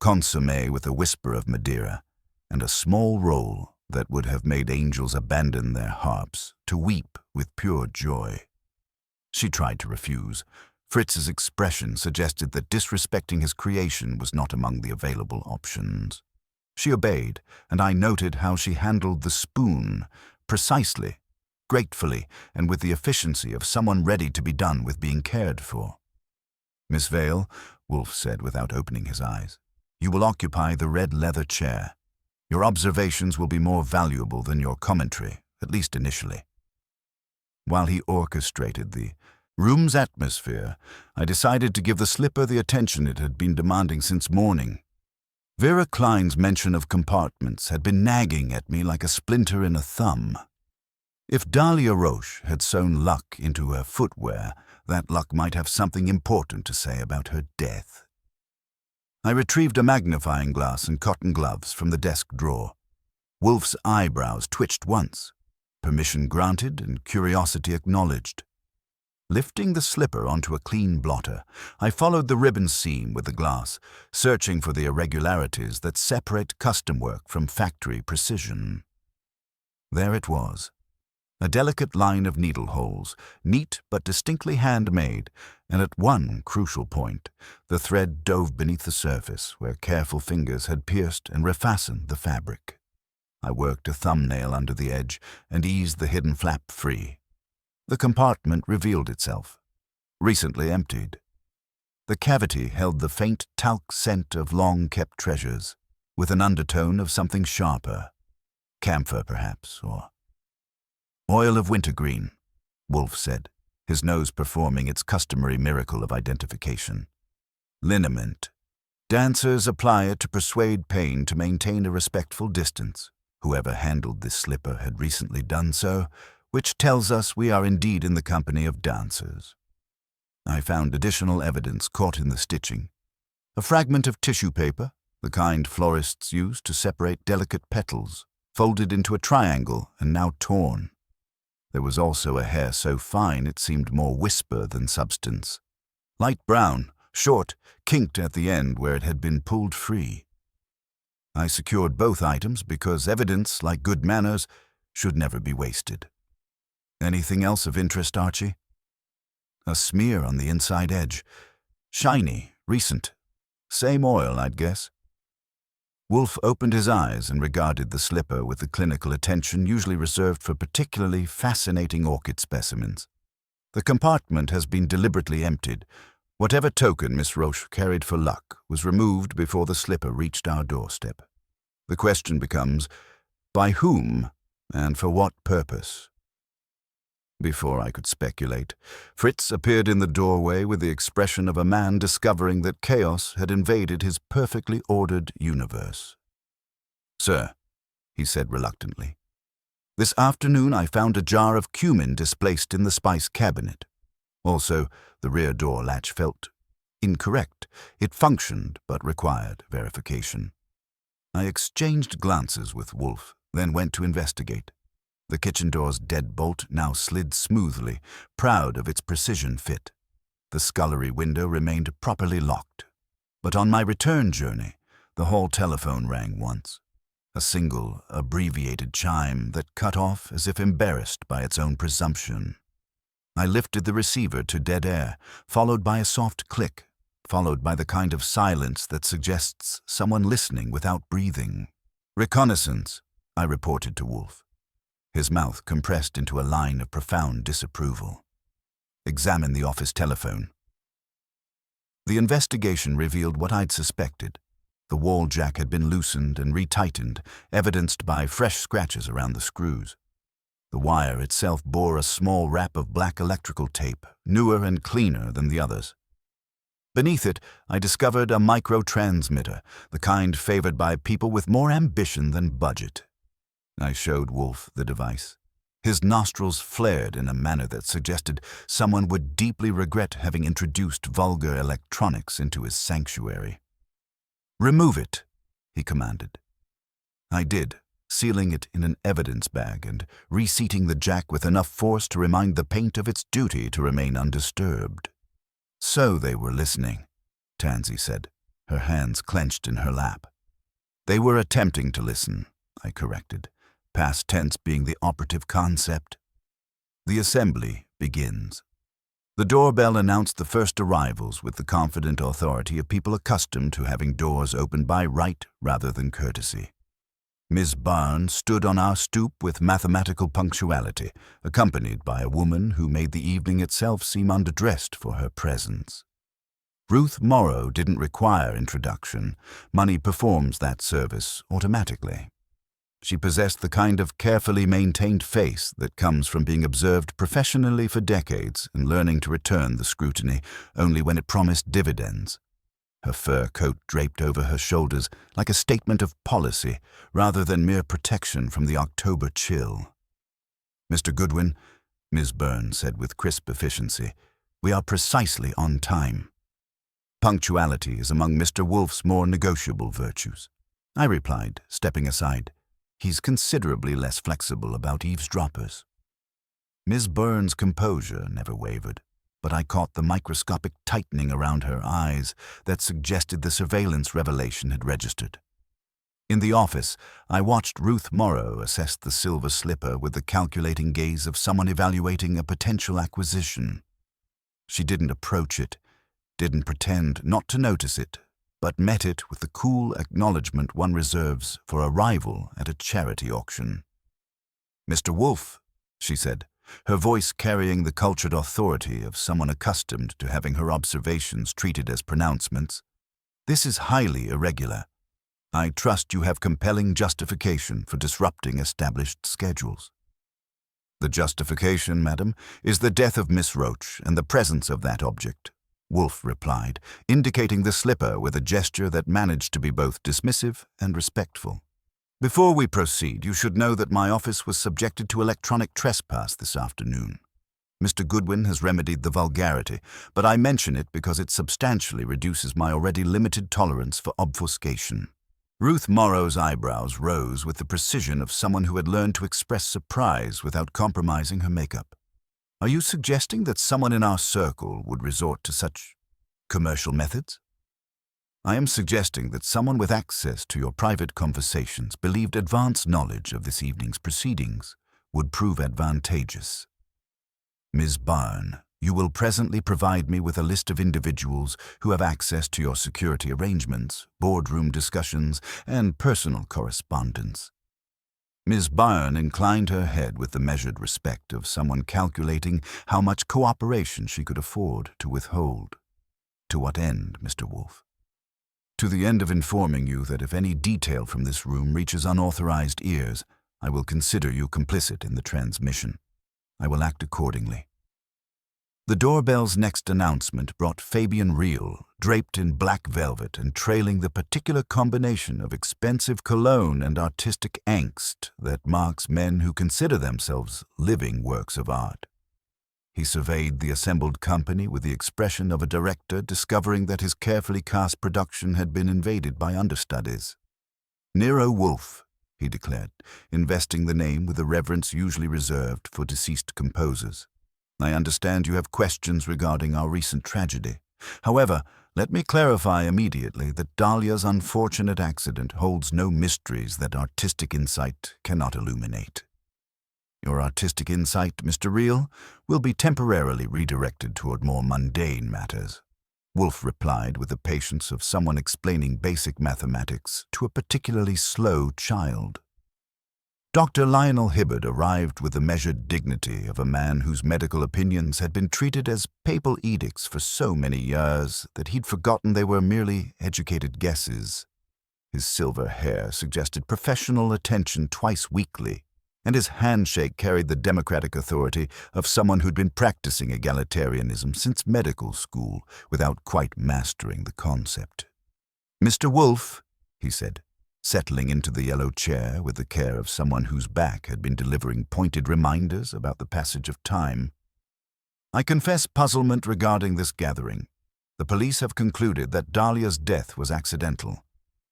consommé with a whisper of Madeira, and a small roll that would have made angels abandon their harps to weep with pure joy. She tried to refuse. Fritz's expression suggested that disrespecting his creation was not among the available options. She obeyed, and I noted how she handled the spoon, precisely, gratefully, and with the efficiency of someone ready to be done with being cared for. "Miss Vale," Wolfe said without opening his eyes, "you will occupy the red leather chair. Your observations will be more valuable than your commentary, at least initially." While he orchestrated the room's atmosphere, I decided to give the slipper the attention it had been demanding since morning. Vera Klein's mention of compartments had been nagging at me like a splinter in a thumb. If Dahlia Roche had sewn luck into her footwear, that luck might have something important to say about her death. I retrieved a magnifying glass and cotton gloves from the desk drawer. Wolfe's eyebrows twitched once, permission granted and curiosity acknowledged. Lifting the slipper onto a clean blotter, I followed the ribbon seam with the glass, searching for the irregularities that separate custom work from factory precision. There it was, a delicate line of needle holes, neat but distinctly handmade, and at one crucial point, the thread dove beneath the surface where careful fingers had pierced and refastened the fabric. I worked a thumbnail under the edge and eased the hidden flap free. The compartment revealed itself, recently emptied. The cavity held the faint talc scent of long-kept treasures, with an undertone of something sharper. Camphor, perhaps, or oil of wintergreen, Wolfe said, his nose performing its customary miracle of identification. Liniment. Dancers apply it to persuade pain to maintain a respectful distance. Whoever handled this slipper had recently done so, which tells us we are indeed in the company of dancers. I found additional evidence caught in the stitching. A fragment of tissue paper, the kind florists use to separate delicate petals, folded into a triangle and now torn. There was also a hair so fine it seemed more whisper than substance. Light brown, short, kinked at the end where it had been pulled free. I secured both items because evidence, like good manners, should never be wasted. Anything else of interest, Archie? A smear on the inside edge. Shiny, recent. Same oil, I'd guess. Wolfe opened his eyes and regarded the slipper with the clinical attention usually reserved for particularly fascinating orchid specimens. "The compartment has been deliberately emptied. Whatever token Miss Roche carried for luck was removed before the slipper reached our doorstep. The question becomes, by whom and for what purpose?" Before I could speculate, Fritz appeared in the doorway with the expression of a man discovering that chaos had invaded his perfectly ordered universe. "Sir," he said reluctantly, "this afternoon I found a jar of cumin displaced in the spice cabinet. Also, the rear door latch felt incorrect. It functioned, but required verification." I exchanged glances with Wolfe, then went to investigate. The kitchen door's deadbolt now slid smoothly, proud of its precision fit. The scullery window remained properly locked. But on my return journey, the hall telephone rang once. A single, abbreviated chime that cut off as if embarrassed by its own presumption. I lifted the receiver to dead air, followed by a soft click, followed by the kind of silence that suggests someone listening without breathing. "Reconnaissance," I reported to Wolfe. His mouth compressed into a line of profound disapproval. "Examine the office telephone." The investigation revealed what I'd suspected. The wall jack had been loosened and retightened, evidenced by fresh scratches around the screws. The wire itself bore a small wrap of black electrical tape, newer and cleaner than the others. Beneath it, I discovered a micro-transmitter, the kind favored by people with more ambition than budget. I showed Wolfe the device. His nostrils flared in a manner that suggested someone would deeply regret having introduced vulgar electronics into his sanctuary. "Remove it," he commanded. I did, sealing it in an evidence bag and reseating the jack with enough force to remind the paint of its duty to remain undisturbed. "So they were listening," Tansy said, her hands clenched in her lap. "They were attempting to listen," I corrected, past tense being the operative concept. The assembly begins. The doorbell announced the first arrivals with the confident authority of people accustomed to having doors opened by right rather than courtesy. Miss Barnes stood on our stoop with mathematical punctuality, accompanied by a woman who made the evening itself seem underdressed for her presence. Ruth Morrow didn't require introduction. Money performs that service automatically. She possessed the kind of carefully maintained face that comes from being observed professionally for decades and learning to return the scrutiny only when it promised dividends. Her fur coat draped over her shoulders like a statement of policy rather than mere protection from the October chill. "Mr. Goodwin," Ms. Burns said with crisp efficiency, "we are precisely on time." Punctuality is among Mr. Wolfe's more negotiable virtues. I replied, stepping aside. He's considerably less flexible about eavesdroppers. Ms. Burns' composure never wavered, but I caught the microscopic tightening around her eyes that suggested the surveillance revelation had registered. In the office, I watched Ruth Morrow assess the silver slipper with the calculating gaze of someone evaluating a potential acquisition. She didn't approach it, didn't pretend not to notice it, but met it with the cool acknowledgement one reserves for a rival at a charity auction. "Mr. Wolfe," she said, her voice carrying the cultured authority of someone accustomed to having her observations treated as pronouncements, "this is highly irregular. I trust you have compelling justification for disrupting established schedules." "The justification, madam, is the death of Miss Roche and the presence of that object," Wolfe replied, indicating the slipper with a gesture that managed to be both dismissive and respectful. "Before we proceed, you should know that my office was subjected to electronic trespass this afternoon. Mr. Goodwin has remedied the vulgarity, but I mention it because it substantially reduces my already limited tolerance for obfuscation." Ruth Morrow's eyebrows rose with the precision of someone who had learned to express surprise without compromising her makeup. "Are you suggesting that someone in our circle would resort to such commercial methods?" "I am suggesting that someone with access to your private conversations believed advance knowledge of this evening's proceedings would prove advantageous." Ms. Barnes You will presently provide me with a list of individuals who have access to your security arrangements, boardroom discussions, and personal correspondence." Miss Byrne inclined her head with the measured respect of someone calculating how much cooperation she could afford to withhold. "To what end, Mr. Wolfe?" "To the end of informing you that if any detail from this room reaches unauthorized ears, I will consider you complicit in the transmission. I will act accordingly." The doorbell's next announcement brought Fabian Reel, draped in black velvet and trailing the particular combination of expensive cologne and artistic angst that marks men who consider themselves living works of art. He surveyed the assembled company with the expression of a director discovering that his carefully cast production had been invaded by understudies. "Nero Wolfe," he declared, investing the name with the reverence usually reserved for deceased composers. "I understand you have questions regarding our recent tragedy. However, let me clarify immediately that Dahlia's unfortunate accident holds no mysteries that artistic insight cannot illuminate. Your artistic insight, Mr. Reel, will be temporarily redirected toward more mundane matters," Wolfe replied with the patience of someone explaining basic mathematics to a particularly slow child. Dr. Lionel Hibbard arrived with the measured dignity of a man whose medical opinions had been treated as papal edicts for so many years that he'd forgotten they were merely educated guesses. His silver hair suggested professional attention twice weekly, and his handshake carried the democratic authority of someone who'd been practicing egalitarianism since medical school without quite mastering the concept. "Mr. Wolfe," he said, settling into the yellow chair with the care of someone whose back had been delivering pointed reminders about the passage of time. "I confess puzzlement regarding this gathering. The police have concluded that Dahlia's death was accidental.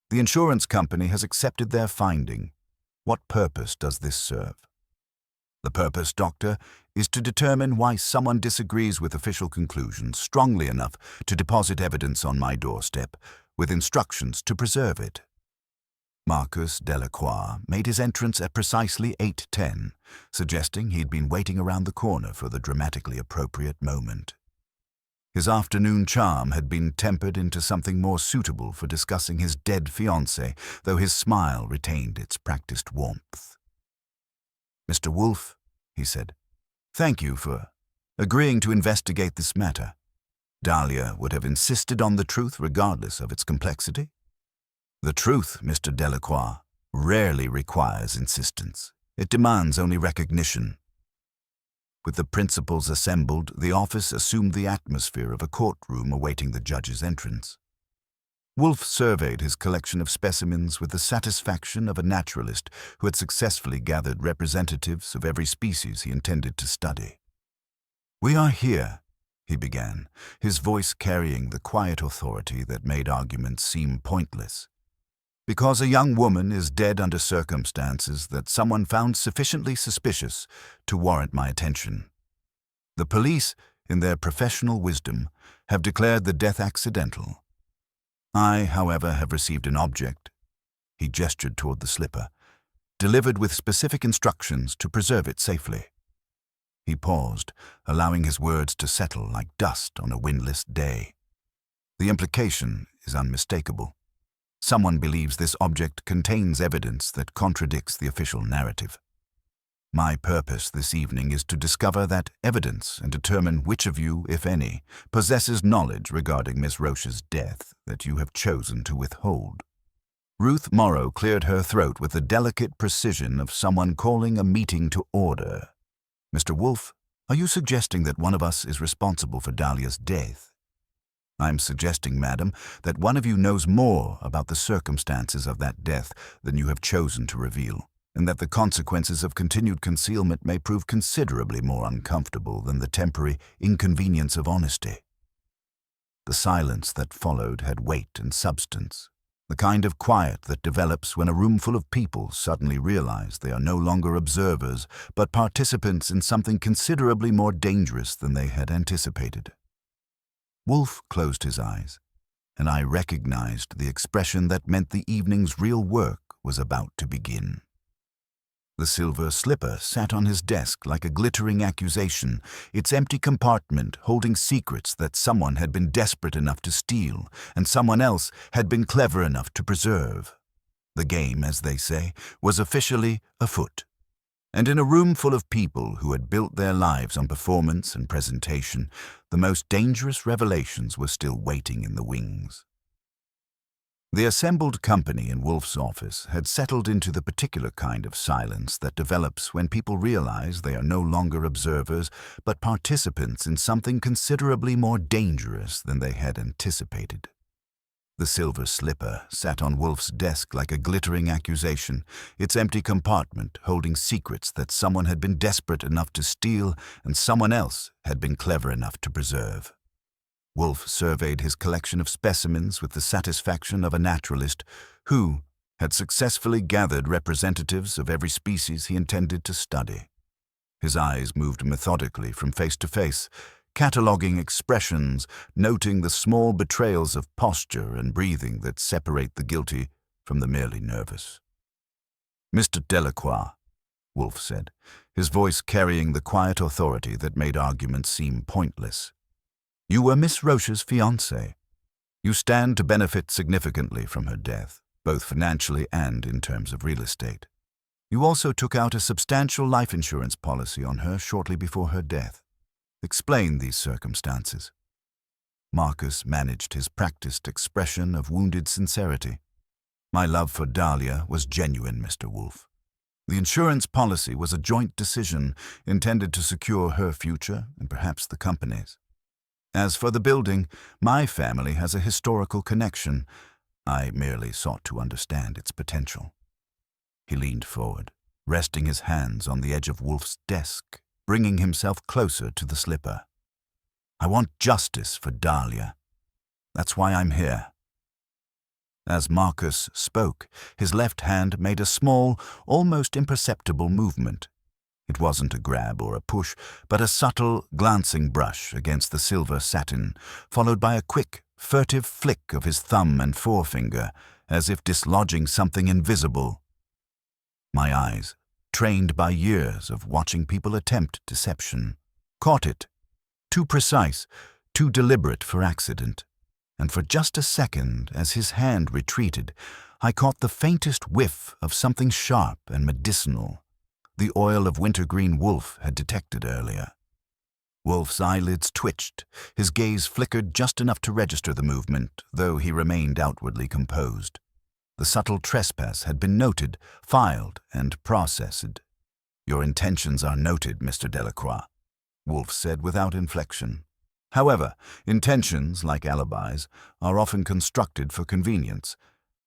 The insurance company has accepted their finding. What purpose does this serve?" "The purpose, Doctor, is to determine why someone disagrees with official conclusions strongly enough to deposit evidence on my doorstep, with instructions to preserve it." Marcus Delacroix made his entrance at precisely 8:10, suggesting he'd been waiting around the corner for the dramatically appropriate moment. His afternoon charm had been tempered into something more suitable for discussing his dead fiancée, though his smile retained its practiced warmth. "Mr. Wolfe," he said, "thank you for agreeing to investigate this matter. Dahlia would have insisted on the truth regardless of its complexity." "The truth, Mr. Delacroix, rarely requires insistence. It demands only recognition." With the principals assembled, the office assumed the atmosphere of a courtroom awaiting the judge's entrance. Wolfe surveyed his collection of specimens with the satisfaction of a naturalist who had successfully gathered representatives of every species he intended to study. "We are here," he began, his voice carrying the quiet authority that made arguments seem pointless, "because a young woman is dead under circumstances that someone found sufficiently suspicious to warrant my attention. The police, in their professional wisdom, have declared the death accidental. I, however, have received an object," he gestured toward the slipper, "delivered with specific instructions to preserve it safely." He paused, allowing his words to settle like dust on a windless day. The implication is unmistakable. Someone believes this object contains evidence that contradicts the official narrative. My purpose this evening is to discover that evidence and determine which of you, if any, possesses knowledge regarding Miss Roche's death that you have chosen to withhold. Ruth Morrow cleared her throat with the delicate precision of someone calling a meeting to order. "Mr. Wolfe, are you suggesting that one of us is responsible for Dahlia's death?" "I'm suggesting, madam, that one of you knows more about the circumstances of that death than you have chosen to reveal, and that the consequences of continued concealment may prove considerably more uncomfortable than the temporary inconvenience of honesty." The silence that followed had weight and substance, the kind of quiet that develops when a room full of people suddenly realize they are no longer observers, but participants in something considerably more dangerous than they had anticipated. Wolfe closed his eyes, and I recognized the expression that meant the evening's real work was about to begin. The silver slipper sat on his desk like a glittering accusation, its empty compartment holding secrets that someone had been desperate enough to steal and someone else had been clever enough to preserve. The game, as they say, was officially afoot. And in a room full of people who had built their lives on performance and presentation, the most dangerous revelations were still waiting in the wings. The assembled company in Wolfe's office had settled into the particular kind of silence that develops when people realize they are no longer observers but participants in something considerably more dangerous than they had anticipated. The silver slipper sat on Wolfe's desk like a glittering accusation, its empty compartment holding secrets that someone had been desperate enough to steal and someone else had been clever enough to preserve. Wolfe surveyed his collection of specimens with the satisfaction of a naturalist who had successfully gathered representatives of every species he intended to study. His eyes moved methodically from face to face, cataloguing expressions, noting the small betrayals of posture and breathing that separate the guilty from the merely nervous. "Mr. Delacroix," Wolfe said, his voice carrying the quiet authority that made arguments seem pointless. "You were Miss Roche's fiancé. You stand to benefit significantly from her death, both financially and in terms of real estate. You also took out a substantial life insurance policy on her shortly before her death. Explain these circumstances." Marcus managed his practiced expression of wounded sincerity. "My love for Dahlia was genuine, Mr. Wolfe. The insurance policy was a joint decision intended to secure her future and perhaps the company's. As for the building, my family has a historical connection. I merely sought to understand its potential." He leaned forward, resting his hands on the edge of Wolfe's desk, bringing himself closer to the slipper. "I want justice for Dahlia. That's why I'm here." As Marcus spoke, his left hand made a small, almost imperceptible movement. It wasn't a grab or a push, but a subtle, glancing brush against the silver satin, followed by a quick, furtive flick of his thumb and forefinger, as if dislodging something invisible. My eyes, trained by years of watching people attempt deception, caught it. Too precise, too deliberate for accident. And for just a second, as his hand retreated, I caught the faintest whiff of something sharp and medicinal, the oil of wintergreen Wolfe had detected earlier. Wolfe's eyelids twitched, his gaze flickered just enough to register the movement, though he remained outwardly composed. The subtle trespass had been noted, filed, and processed. "Your intentions are noted, Mr. Delacroix," Wolfe said without inflection. "However, intentions, like alibis, are often constructed for convenience.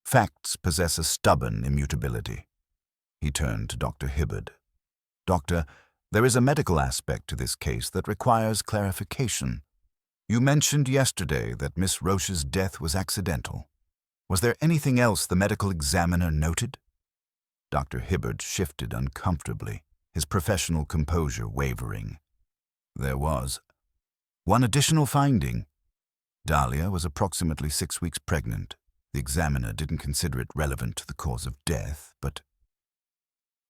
Facts possess a stubborn immutability." He turned to Dr. Hibbard. "Doctor, there is a medical aspect to this case that requires clarification. You mentioned yesterday that Miss Roche's death was accidental. Was there anything else the medical examiner noted?" Dr. Hibbard shifted uncomfortably, his professional composure wavering. "There was one additional finding. Dahlia was approximately 6 weeks pregnant. The examiner didn't consider it relevant to the cause of death, but..."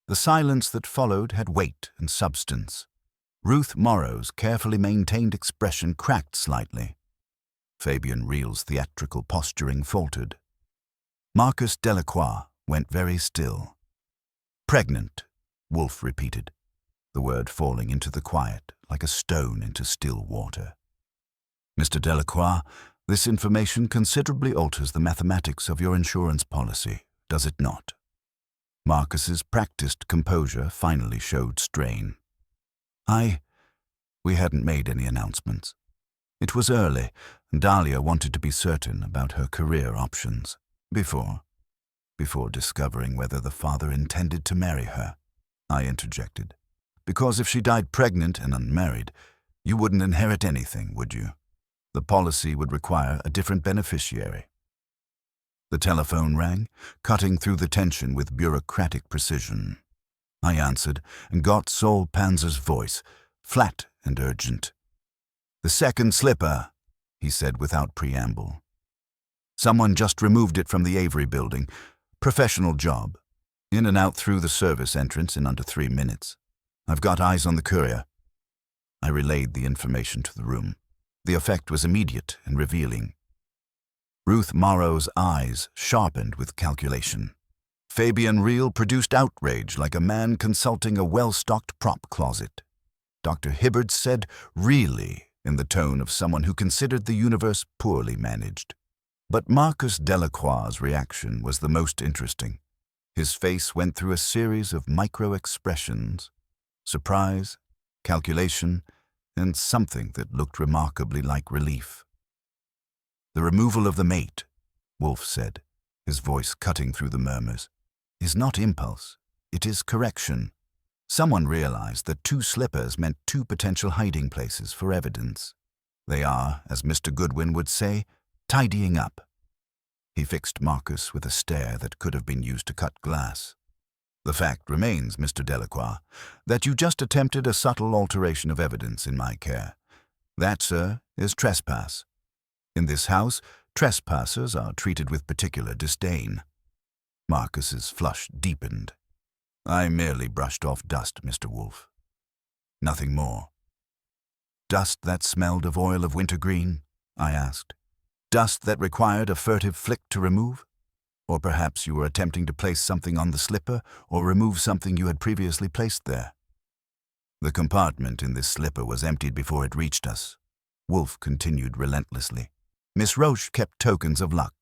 The silence that followed had weight and substance. Ruth Morrow's carefully maintained expression cracked slightly. Fabian Reel's theatrical posturing faltered. Marcus Delacroix went very still. "Pregnant," Wolfe repeated, the word falling into the quiet like a stone into still water. "Mr. Delacroix, this information considerably alters the mathematics of your insurance policy, does it not?" Marcus's practiced composure finally showed strain. We hadn't made any announcements. It was early, and Dahlia wanted to be certain about her career options before discovering whether the father intended to marry her," I interjected. "Because if she died pregnant and unmarried, you wouldn't inherit anything, would you? The policy would require a different beneficiary." The telephone rang, cutting through the tension with bureaucratic precision. I answered and got Saul Panzer's voice, flat and urgent. "The second slipper," he said without preamble. "Someone just removed it from the Avery building. Professional job. In and out through the service entrance in under 3 minutes. I've got eyes on the courier. I relayed the information to the room. The effect was immediate and revealing. Ruth Morrow's eyes sharpened with calculation. Fabian Reel produced outrage like a man consulting a well-stocked prop closet. Dr. Hibbard said, "Really," in the tone of someone who considered the universe poorly managed. But Marcus Delacroix's reaction was the most interesting. His face went through a series of micro-expressions: surprise, calculation, and something that looked remarkably like relief. "The removal of the mate," Wolfe said, his voice cutting through the murmurs, "is not impulse. It is correction. Someone realized that 2 slippers meant 2 potential hiding places for evidence. They are, as Mr. Goodwin would say, tidying up." He fixed Marcus with a stare that could have been used to cut glass. "The fact remains, Mr. Delacroix, that you just attempted a subtle alteration of evidence in my care. That, sir, is trespass. In this house, trespassers are treated with particular disdain." Marcus's flush deepened. "I merely brushed off dust, Mr. Wolfe. Nothing more." "Dust that smelled of oil of wintergreen?" I asked. "Dust that required a furtive flick to remove? Or perhaps you were attempting to place something on the slipper or remove something you had previously placed there?" "The compartment in this slipper was emptied before it reached us," Wolfe continued relentlessly. "Miss Roche kept tokens of luck.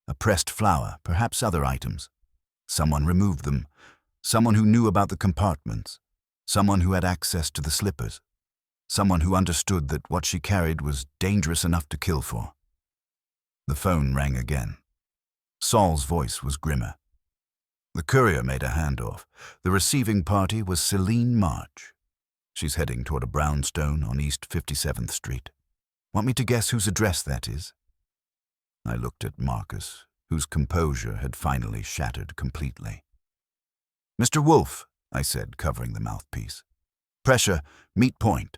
A pressed flower, perhaps other items. Someone removed them. Someone who knew about the compartments. Someone who had access to the slippers. Someone who understood that what she carried was dangerous enough to kill for." The phone rang again. Saul's voice was grimmer. The courier made a handoff. The receiving party was Celine March. She's heading toward a brownstone on East 57th Street. Want me to guess whose address that is? I looked at Marcus, whose composure had finally shattered completely. "Mr. Wolfe," I said, covering the mouthpiece. "Pressure, meet point."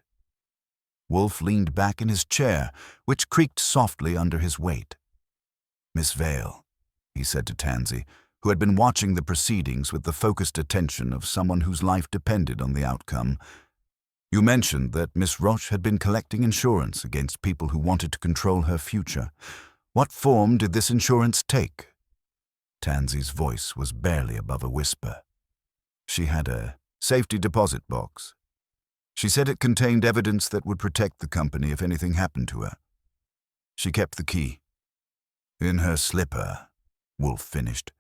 Wolfe leaned back in his chair, which creaked softly under his weight. "Miss Vale," he said to Tansy, who had been watching the proceedings with the focused attention of someone whose life depended on the outcome, "you mentioned that Miss Roche had been collecting insurance against people who wanted to control her future. What form did this insurance take?" Tansy's voice was barely above a whisper. "She had a safety deposit box. She said it contained evidence that would protect the company if anything happened to her. She kept the key." "In her slipper," Wolfe finished,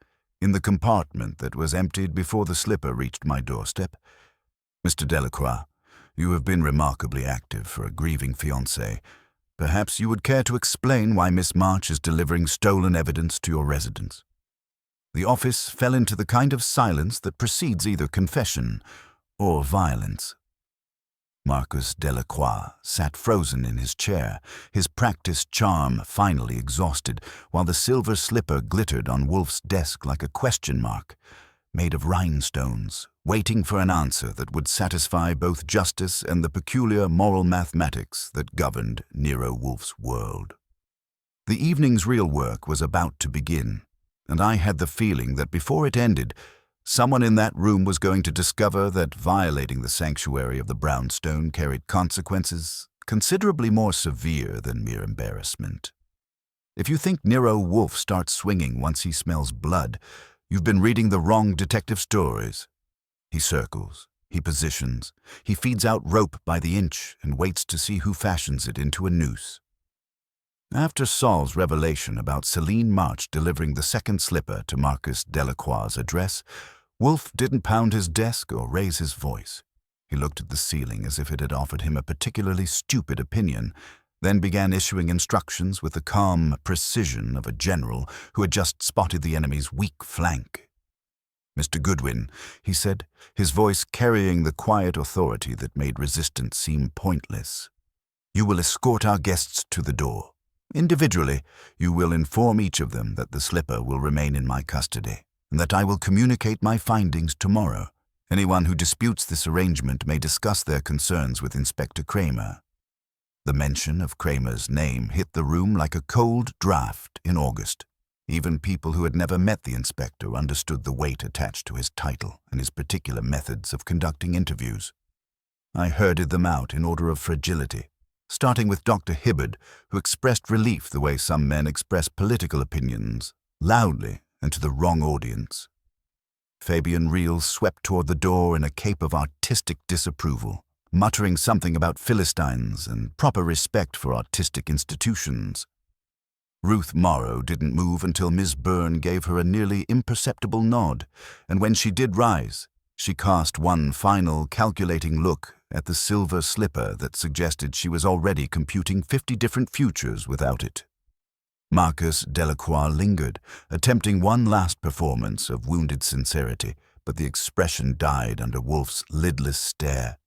"in the compartment that was emptied before the slipper reached my doorstep. Mr. Delacroix, you have been remarkably active for a grieving fiancé. Perhaps you would care to explain why Miss March is delivering stolen evidence to your residence." The office fell into the kind of silence that precedes either confession or violence. Marcus Delacroix sat frozen in his chair, his practiced charm finally exhausted, while the silver slipper glittered on Wolfe's desk like a question mark, made of rhinestones, waiting for an answer that would satisfy both justice and the peculiar moral mathematics that governed Nero Wolfe's world. The evening's real work was about to begin, and I had the feeling that before it ended, someone in that room was going to discover that violating the sanctuary of the brownstone carried consequences considerably more severe than mere embarrassment. If you think Nero Wolfe starts swinging once he smells blood, you've been reading the wrong detective stories. He circles, he positions, he feeds out rope by the inch and waits to see who fashions it into a noose. After Saul's revelation about Celine March delivering the second slipper to Marcus Delacroix's address, Wolfe didn't pound his desk or raise his voice. He looked at the ceiling as if it had offered him a particularly stupid opinion, then began issuing instructions with the calm precision of a general who had just spotted the enemy's weak flank. "Mr. Goodwin," he said, his voice carrying the quiet authority that made resistance seem pointless, "you will escort our guests to the door. Individually, you will inform each of them that the slipper will remain in my custody, and that I will communicate my findings tomorrow. Anyone who disputes this arrangement may discuss their concerns with Inspector Kramer." The mention of Kramer's name hit the room like a cold draft in August. Even people who had never met the inspector understood the weight attached to his title and his particular methods of conducting interviews. I herded them out in order of fragility, starting with Dr. Hibbard, who expressed relief the way some men express political opinions, loudly and to the wrong audience. Fabian Reels swept toward the door in a cape of artistic disapproval, muttering something about Philistines and proper respect for artistic institutions. Ruth Morrow didn't move until Miss Byrne gave her a nearly imperceptible nod, and when she did rise, she cast one final calculating look at the silver slipper that suggested she was already computing 50 different futures without it. Marcus Delacroix lingered, attempting one last performance of wounded sincerity, but the expression died under Wolfe's lidless stare.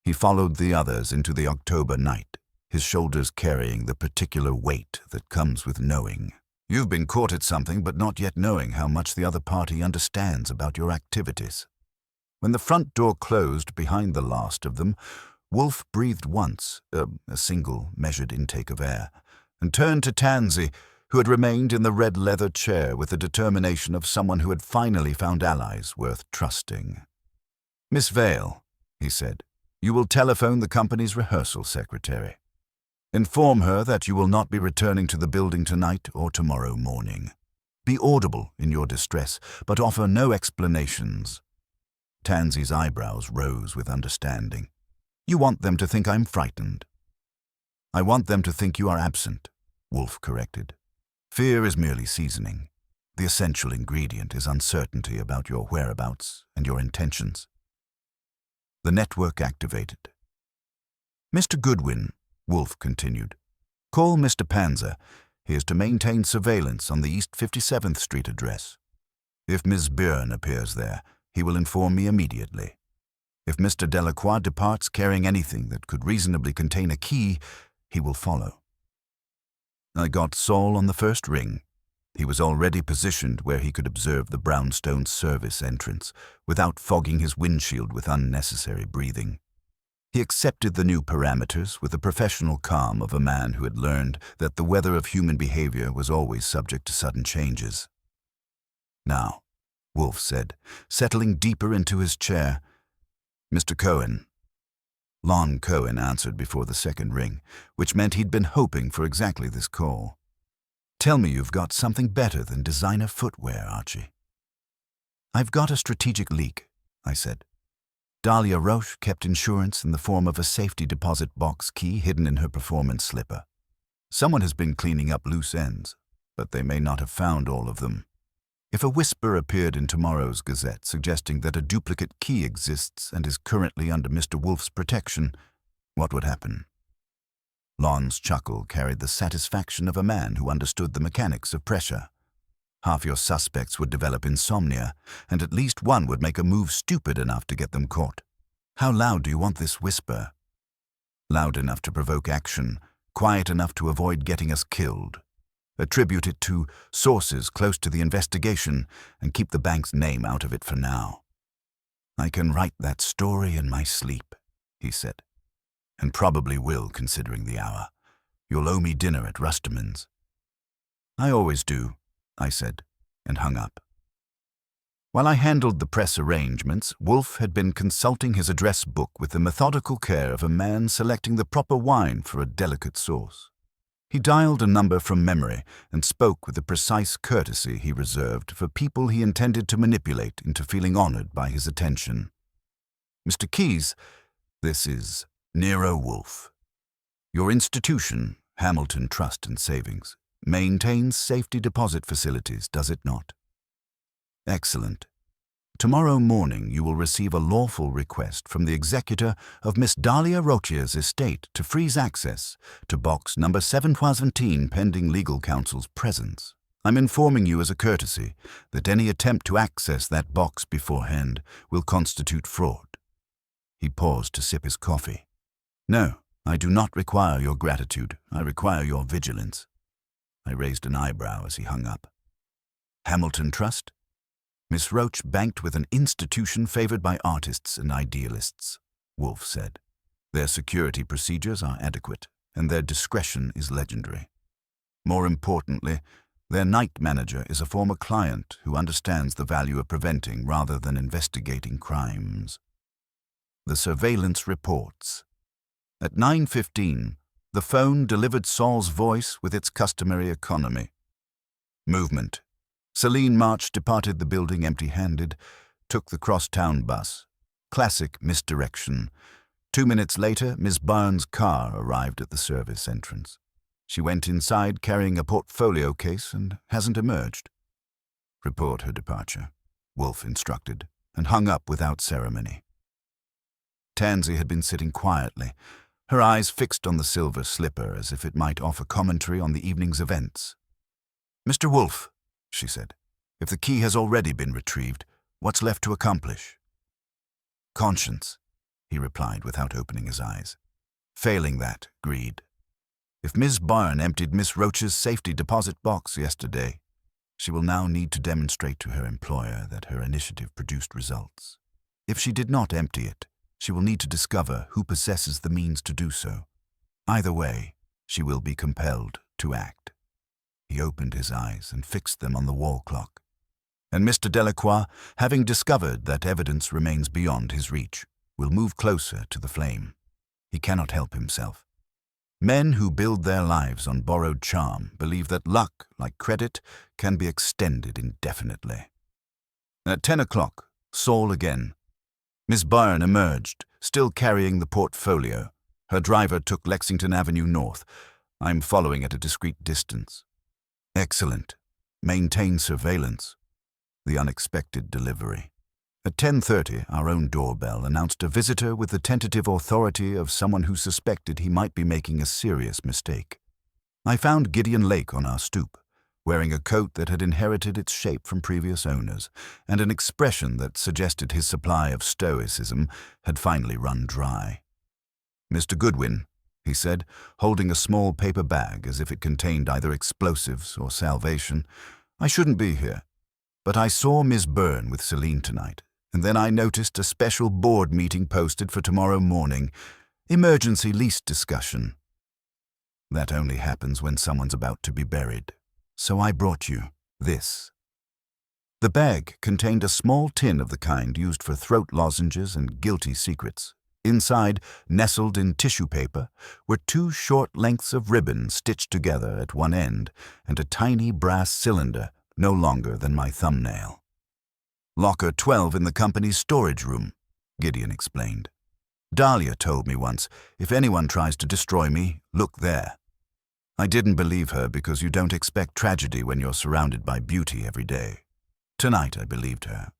He followed the others into the October night, his shoulders carrying the particular weight that comes with knowing. You've been caught at something but not yet knowing how much the other party understands about your activities. When the front door closed behind the last of them, Wolfe breathed once, a single measured intake of air, and turned to Tansy, who had remained in the red leather chair with the determination of someone who had finally found allies worth trusting. "Miss Vale," he said, "you will telephone the company's rehearsal secretary. Inform her that you will not be returning to the building tonight or tomorrow morning. Be audible in your distress, but offer no explanations." Tansy's eyebrows rose with understanding. "You want them to think I'm frightened." "I want them to think you are absent," Wolfe corrected. "Fear is merely seasoning. The essential ingredient is uncertainty about your whereabouts and your intentions." The network activated. "Mr. Goodwin," Wolfe continued, "call Mr. Panzer. He is to maintain surveillance on the East 57th Street address. If Miss Byrne appears there, he will inform me immediately. If Mr. Delacroix departs carrying anything that could reasonably contain a key, he will follow." I got Saul on the first ring. He was already positioned where he could observe the brownstone service entrance without fogging his windshield with unnecessary breathing. He accepted the new parameters with the professional calm of a man who had learned that the weather of human behavior was always subject to sudden changes. "Now," Wolfe said, settling deeper into his chair, "Mr. Cohen." Lon Cohen answered before the second ring, which meant he'd been hoping for exactly this call. "Tell me you've got something better than designer footwear, Archie." "I've got a strategic leak," I said. Dahlia Roche kept insurance in the form of a safety deposit box key hidden in her performance slipper. Someone has been cleaning up loose ends, but they may not have found all of them. If a whisper appeared in tomorrow's Gazette suggesting that a duplicate key exists and is currently under Mr. Wolfe's protection, what would happen? Lon's chuckle carried the satisfaction of a man who understood the mechanics of pressure. Half your suspects would develop insomnia, and at least one would make a move stupid enough to get them caught. "How loud do you want this whisper?" "Loud enough to provoke action, quiet enough to avoid getting us killed. Attribute it to sources close to the investigation and keep the bank's name out of it for now." "I can write that story in my sleep," he said. "And probably will, considering the hour. You'll owe me dinner at Rusterman's." "I always do," I said, and hung up. While I handled the press arrangements, Wolfe had been consulting his address book with the methodical care of a man selecting the proper wine for a delicate sauce. He dialed a number from memory and spoke with the precise courtesy he reserved for people he intended to manipulate into feeling honored by his attention. "Mr. Keyes, this is Nero Wolfe. Your institution, Hamilton Trust and Savings, maintains safety deposit facilities, does it not?" "Excellent. Tomorrow morning you will receive a lawful request from the executor of Miss Dahlia Roche's estate to freeze access to box number 717 pending legal counsel's presence. I'm informing you as a courtesy that any attempt to access that box beforehand will constitute fraud." He paused to sip his coffee. "No, I do not require your gratitude. I require your vigilance." I raised an eyebrow as he hung up. "Hamilton Trust? Miss Roche banked with an institution favored by artists and idealists," Wolfe said. "Their security procedures are adequate, and their discretion is legendary. More importantly, Their night manager is a former client who understands the value of preventing rather than investigating crimes. The surveillance reports. At 9:15, the phone delivered Saul's voice with its customary economy. Movement. Celine March departed the building empty-handed, took the crosstown bus. Classic misdirection. 2 minutes later, Miss Barnes' car arrived at the service entrance. She went inside carrying a portfolio case and hasn't emerged. Report her departure, Wolfe instructed, and hung up without ceremony. Tansy had been sitting quietly, her eyes fixed on the silver slipper as if it might offer commentary on the evening's events. "Mr. Wolfe," she said, "if the key has already been retrieved, what's left to accomplish?" "Conscience," he replied without opening his eyes. "Failing that, greed. If Miss Byrne emptied Miss Roach's safety deposit box yesterday, she will now need to demonstrate to her employer that her initiative produced results. If she did not empty it, she will need to discover who possesses the means to do so. Either way, she will be compelled to act." He opened his eyes and fixed them on the wall clock. "And Mr. Delacroix, having discovered that evidence remains beyond his reach, will move closer to the flame. He cannot help himself. Men who build their lives on borrowed charm believe that luck, like credit, can be extended indefinitely." At 10 o'clock, Saul again. Miss Byrne emerged, still carrying the portfolio. Her driver took Lexington Avenue north. I'm following at a discreet distance. "Excellent. Maintain surveillance." The unexpected delivery. At 10:30, our own doorbell announced a visitor with the tentative authority of someone who suspected he might be making a serious mistake. I found Gideon Lake on our stoop, wearing a coat that had inherited its shape from previous owners, and an expression that suggested his supply of stoicism had finally run dry. "Mr. Goodwin," he said, holding a small paper bag as if it contained either explosives or salvation, "I shouldn't be here, but I saw Miss Byrne with Celine tonight, and then I noticed a special board meeting posted for tomorrow morning, emergency lease discussion. That only happens when someone's about to be buried. So I brought you this." The bag contained a small tin of the kind used for throat lozenges and guilty secrets. Inside, nestled in tissue paper, were 2 short lengths of ribbon stitched together at one end and a tiny brass cylinder no longer than my thumbnail. "Locker 12 in the company's storage room," Gideon explained. "Dahlia told me once, if anyone tries to destroy me, look there." I didn't believe her because you don't expect tragedy when you're surrounded by beauty every day. Tonight I believed her.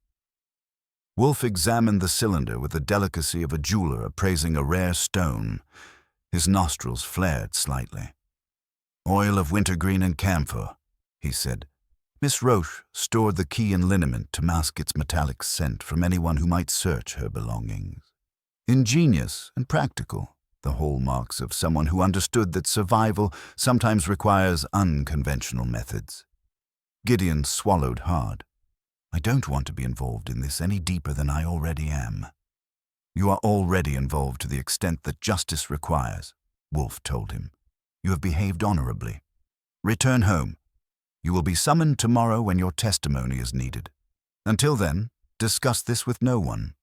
Wolfe examined the cylinder with the delicacy of a jeweler appraising a rare stone. His nostrils flared slightly. "Oil of wintergreen and camphor," he said. "Miss Roche stored the key in liniment to mask its metallic scent from anyone who might search her belongings. Ingenious and practical, the hallmarks of someone who understood that survival sometimes requires unconventional methods." Gideon swallowed hard. "I don't want to be involved in this any deeper than I already am." "You are already involved to the extent that justice requires," Wolfe told him. "You have behaved honorably. Return home. You will be summoned tomorrow when your testimony is needed. Until then, discuss this with no one."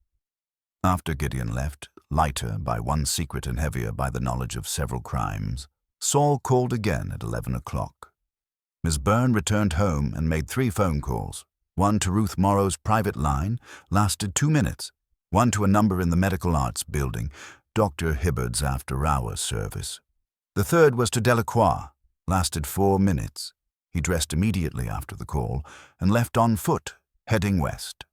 After Gideon left, lighter by one secret and heavier by the knowledge of several crimes, Saul called again at 11 o'clock. Miss Byrne returned home and made 3 phone calls. One to Ruth Morrow's private line lasted 2 minutes. One to a number in the Medical Arts Building, Dr. Hibbard's after-hours service. The third was to Delacroix, lasted 4 minutes. He dressed immediately after the call and left on foot, heading west.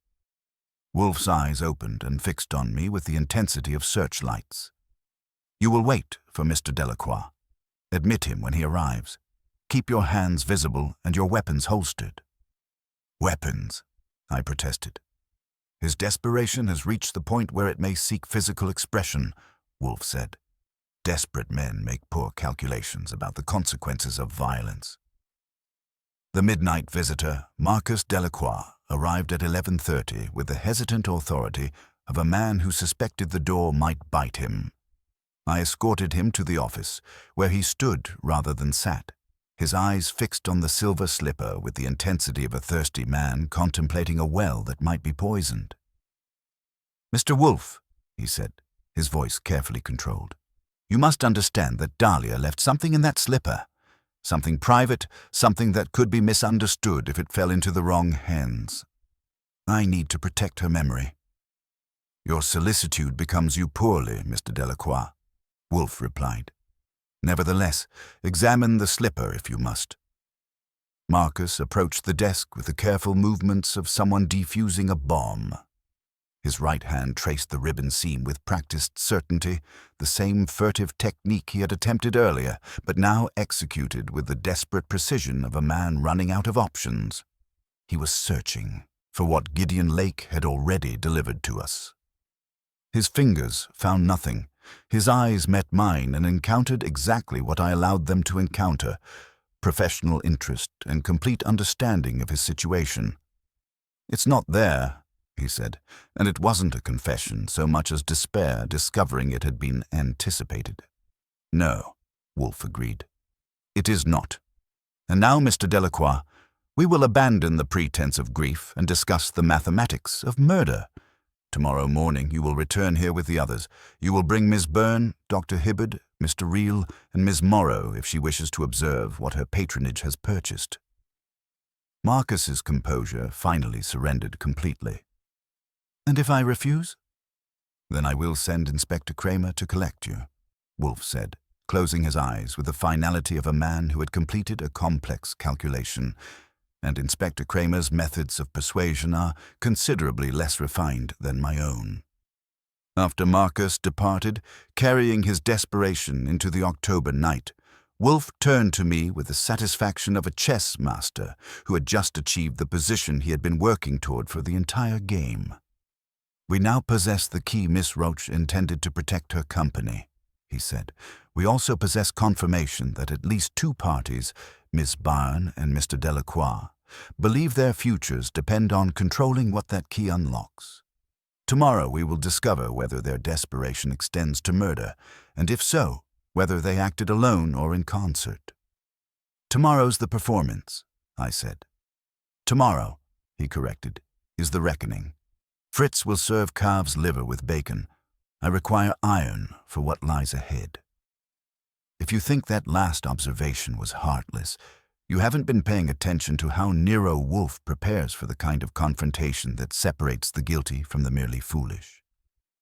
Wolfe's eyes opened and fixed on me with the intensity of searchlights. "You will wait for Mr. Delacroix. Admit him when he arrives. Keep your hands visible and your weapons holstered." "Weapons," I protested. "His desperation has reached the point where it may seek physical expression," Wolfe said. "Desperate men make poor calculations about the consequences of violence." The midnight visitor, Marcus Delacroix, arrived at 11:30 with the hesitant authority of a man who suspected the door might bite him. I escorted him to the office, where he stood rather than sat. his eyes fixed on the silver slipper with the intensity of a thirsty man contemplating a well that might be poisoned. "Mr. Wolfe," he said, his voice carefully controlled, "you must understand that Dahlia left something in that slipper. Something private, something that could be misunderstood if it fell into the wrong hands. I need to protect her memory." "Your solicitude becomes you poorly, Mr. Delacroix," Wolfe replied. "Nevertheless, examine the slipper if you must." Marcus approached the desk with the careful movements of someone defusing a bomb. His right hand traced the ribbon seam with practiced certainty, the same furtive technique he had attempted earlier, but now executed with the desperate precision of a man running out of options. He was searching for what Gideon Lake had already delivered to us. His fingers found nothing. His eyes met mine and encountered exactly what I allowed them to encounter: professional interest and complete understanding of his situation. "It's not there," he said, and it wasn't a confession so much as despair discovering it had been anticipated. "No," Wolfe agreed. "It is not. And now, Mr. Delacroix, we will abandon the pretense of grief and discuss the mathematics of murder. Tomorrow morning you will return here with the others. You will bring Miss Byrne, Dr. Hibbard, Mr. Reel, and Miss Morrow if she wishes to observe what her patronage has purchased." Marcus's composure finally surrendered completely. "And if I refuse?" "Then I will send Inspector Kramer to collect you," Wolfe said, closing his eyes with the finality of a man who had completed a complex calculation. And Inspector Kramer's methods of persuasion are considerably less refined than my own. After Marcus departed, carrying his desperation into the October night, Wolfe turned to me with the satisfaction of a chess master who had just achieved the position he had been working toward for the entire game. "We now possess the key Miss Roach intended to protect her company," he said. "We also possess confirmation that at least two parties, Miss Byrne and Mr. Delacroix, believe their futures depend on controlling what that key unlocks. Tomorrow we will discover whether their desperation extends to murder, and if so, whether they acted alone or in concert." "Tomorrow's the performance," I said. "Tomorrow," he corrected, "is the reckoning. Fritz will serve calf's liver with bacon. I require iron for what lies ahead." If you think that last observation was heartless, you haven't been paying attention to how Nero Wolfe prepares for the kind of confrontation that separates the guilty from the merely foolish.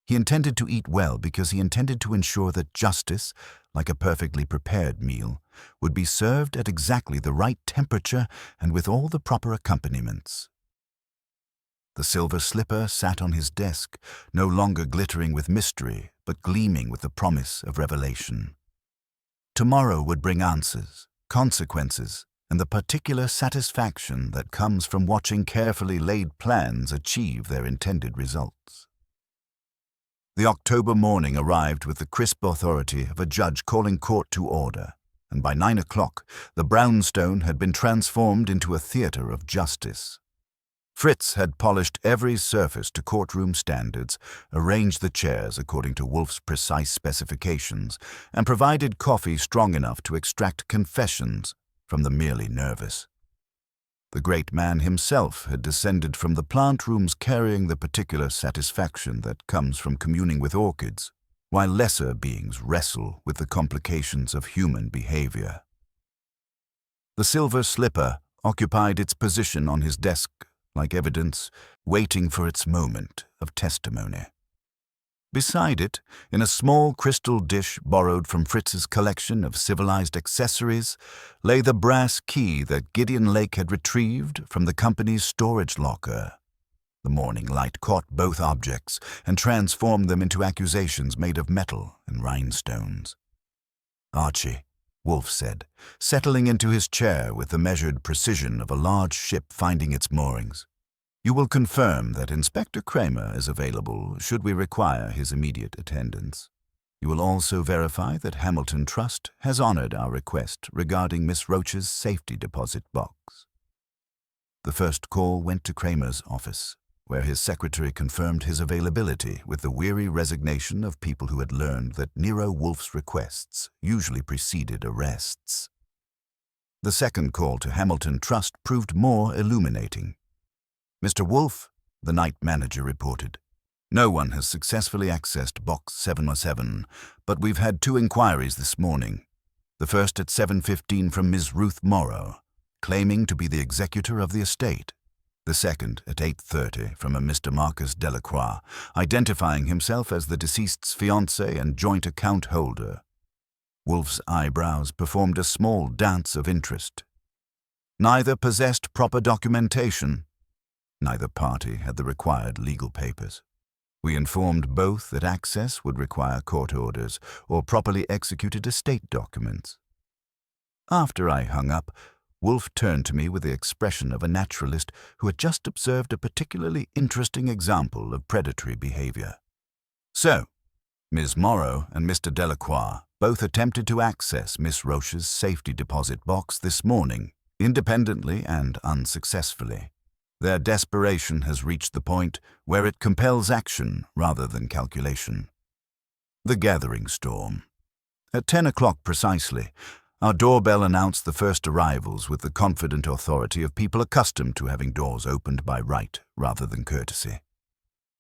He intended to eat well because he intended to ensure that justice, like a perfectly prepared meal, would be served at exactly the right temperature and with all the proper accompaniments. The silver slipper sat on his desk, no longer glittering with mystery, but gleaming with the promise of revelation. Tomorrow would bring answers, consequences, and the particular satisfaction that comes from watching carefully laid plans achieve their intended results. The October morning arrived with the crisp authority of a judge calling court to order, and by 9 o'clock the brownstone had been transformed into a theater of justice. Fritz had polished every surface to courtroom standards, arranged the chairs according to Wolfe's precise specifications, and provided coffee strong enough to extract confessions from the merely nervous. The great man himself had descended from the plant rooms carrying the particular satisfaction that comes from communing with orchids, while lesser beings wrestle with the complications of human behavior. The silver slipper occupied its position on his desk like evidence, waiting for its moment of testimony. Beside it, in a small crystal dish borrowed from Fritz's collection of civilized accessories, lay the brass key that Gideon Lake had retrieved from the company's storage locker. The morning light caught both objects and transformed them into accusations made of metal and rhinestones. "Archie," Wolfe said, settling into his chair with the measured precision of a large ship finding its moorings, "you will confirm that Inspector Kramer is available should we require his immediate attendance. You will also verify that Hamilton Trust has honored our request regarding Miss Roach's safety deposit box." The first call went to Kramer's office, where his secretary confirmed his availability with the weary resignation of people who had learned that Nero Wolfe's requests usually preceded arrests. The second call to Hamilton Trust proved more illuminating. "Mr. Wolfe," the night manager reported, "no one has successfully accessed Box 707, but we've had 2 inquiries this morning. The first at 7:15 from Ms. Ruth Morrow, claiming to be the executor of the estate. The second at 8:30 from a Mr. Marcus Delacroix, identifying himself as the deceased's fiancé and joint account holder." Wolfe's eyebrows performed a small dance of interest. Neither possessed proper documentation. Neither party had the required legal papers. We informed both that access would require court orders or properly executed estate documents. After I hung up, Wolfe turned to me with the expression of a naturalist who had just observed a particularly interesting example of predatory behavior. "So, Ms. Morrow and Mr. Delacroix both attempted to access Miss Roche's safety deposit box this morning, independently and unsuccessfully. Their desperation has reached the point where it compels action rather than calculation." The gathering storm. At 10 o'clock precisely, our doorbell announced the first arrivals with the confident authority of people accustomed to having doors opened by right rather than courtesy.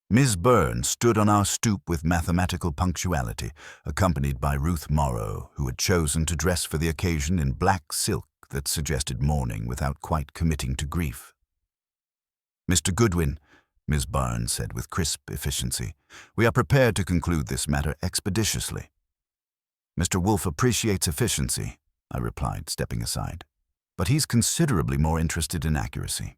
Miss Byrne stood on our stoop with mathematical punctuality, accompanied by Ruth Morrow, who had chosen to dress for the occasion in black silk that suggested mourning without quite committing to grief. "Mr. Goodwin," Miss Byrne said with crisp efficiency, "we are prepared to conclude this matter expeditiously." "Mr. Wolfe appreciates efficiency," I replied, stepping aside, "but he's considerably more interested in accuracy."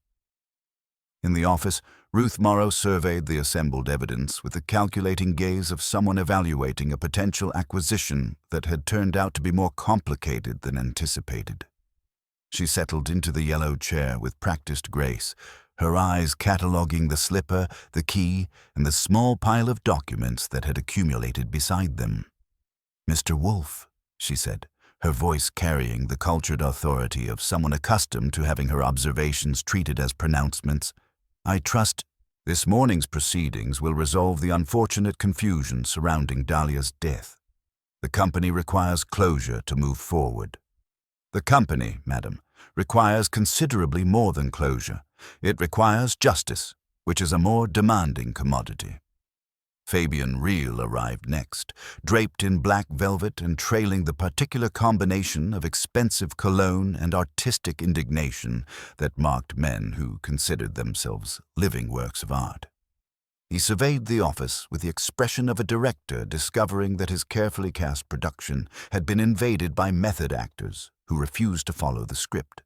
In the office, Ruth Morrow surveyed the assembled evidence with the calculating gaze of someone evaluating a potential acquisition that had turned out to be more complicated than anticipated. She settled into the yellow chair with practiced grace, her eyes cataloguing the slipper, the key, and the small pile of documents that had accumulated beside them. "Mr. Wolfe," she said, her voice carrying the cultured authority of someone accustomed to having her observations treated as pronouncements, "I trust this morning's proceedings will resolve the unfortunate confusion surrounding Dahlia's death. The company requires closure to move forward." "The company, madam, requires considerably more than closure. It requires justice, which is a more demanding commodity." Fabian Reel arrived next, draped in black velvet and trailing the particular combination of expensive cologne and artistic indignation that marked men who considered themselves living works of art. He surveyed the office with the expression of a director discovering that his carefully cast production had been invaded by method actors who refused to follow the script.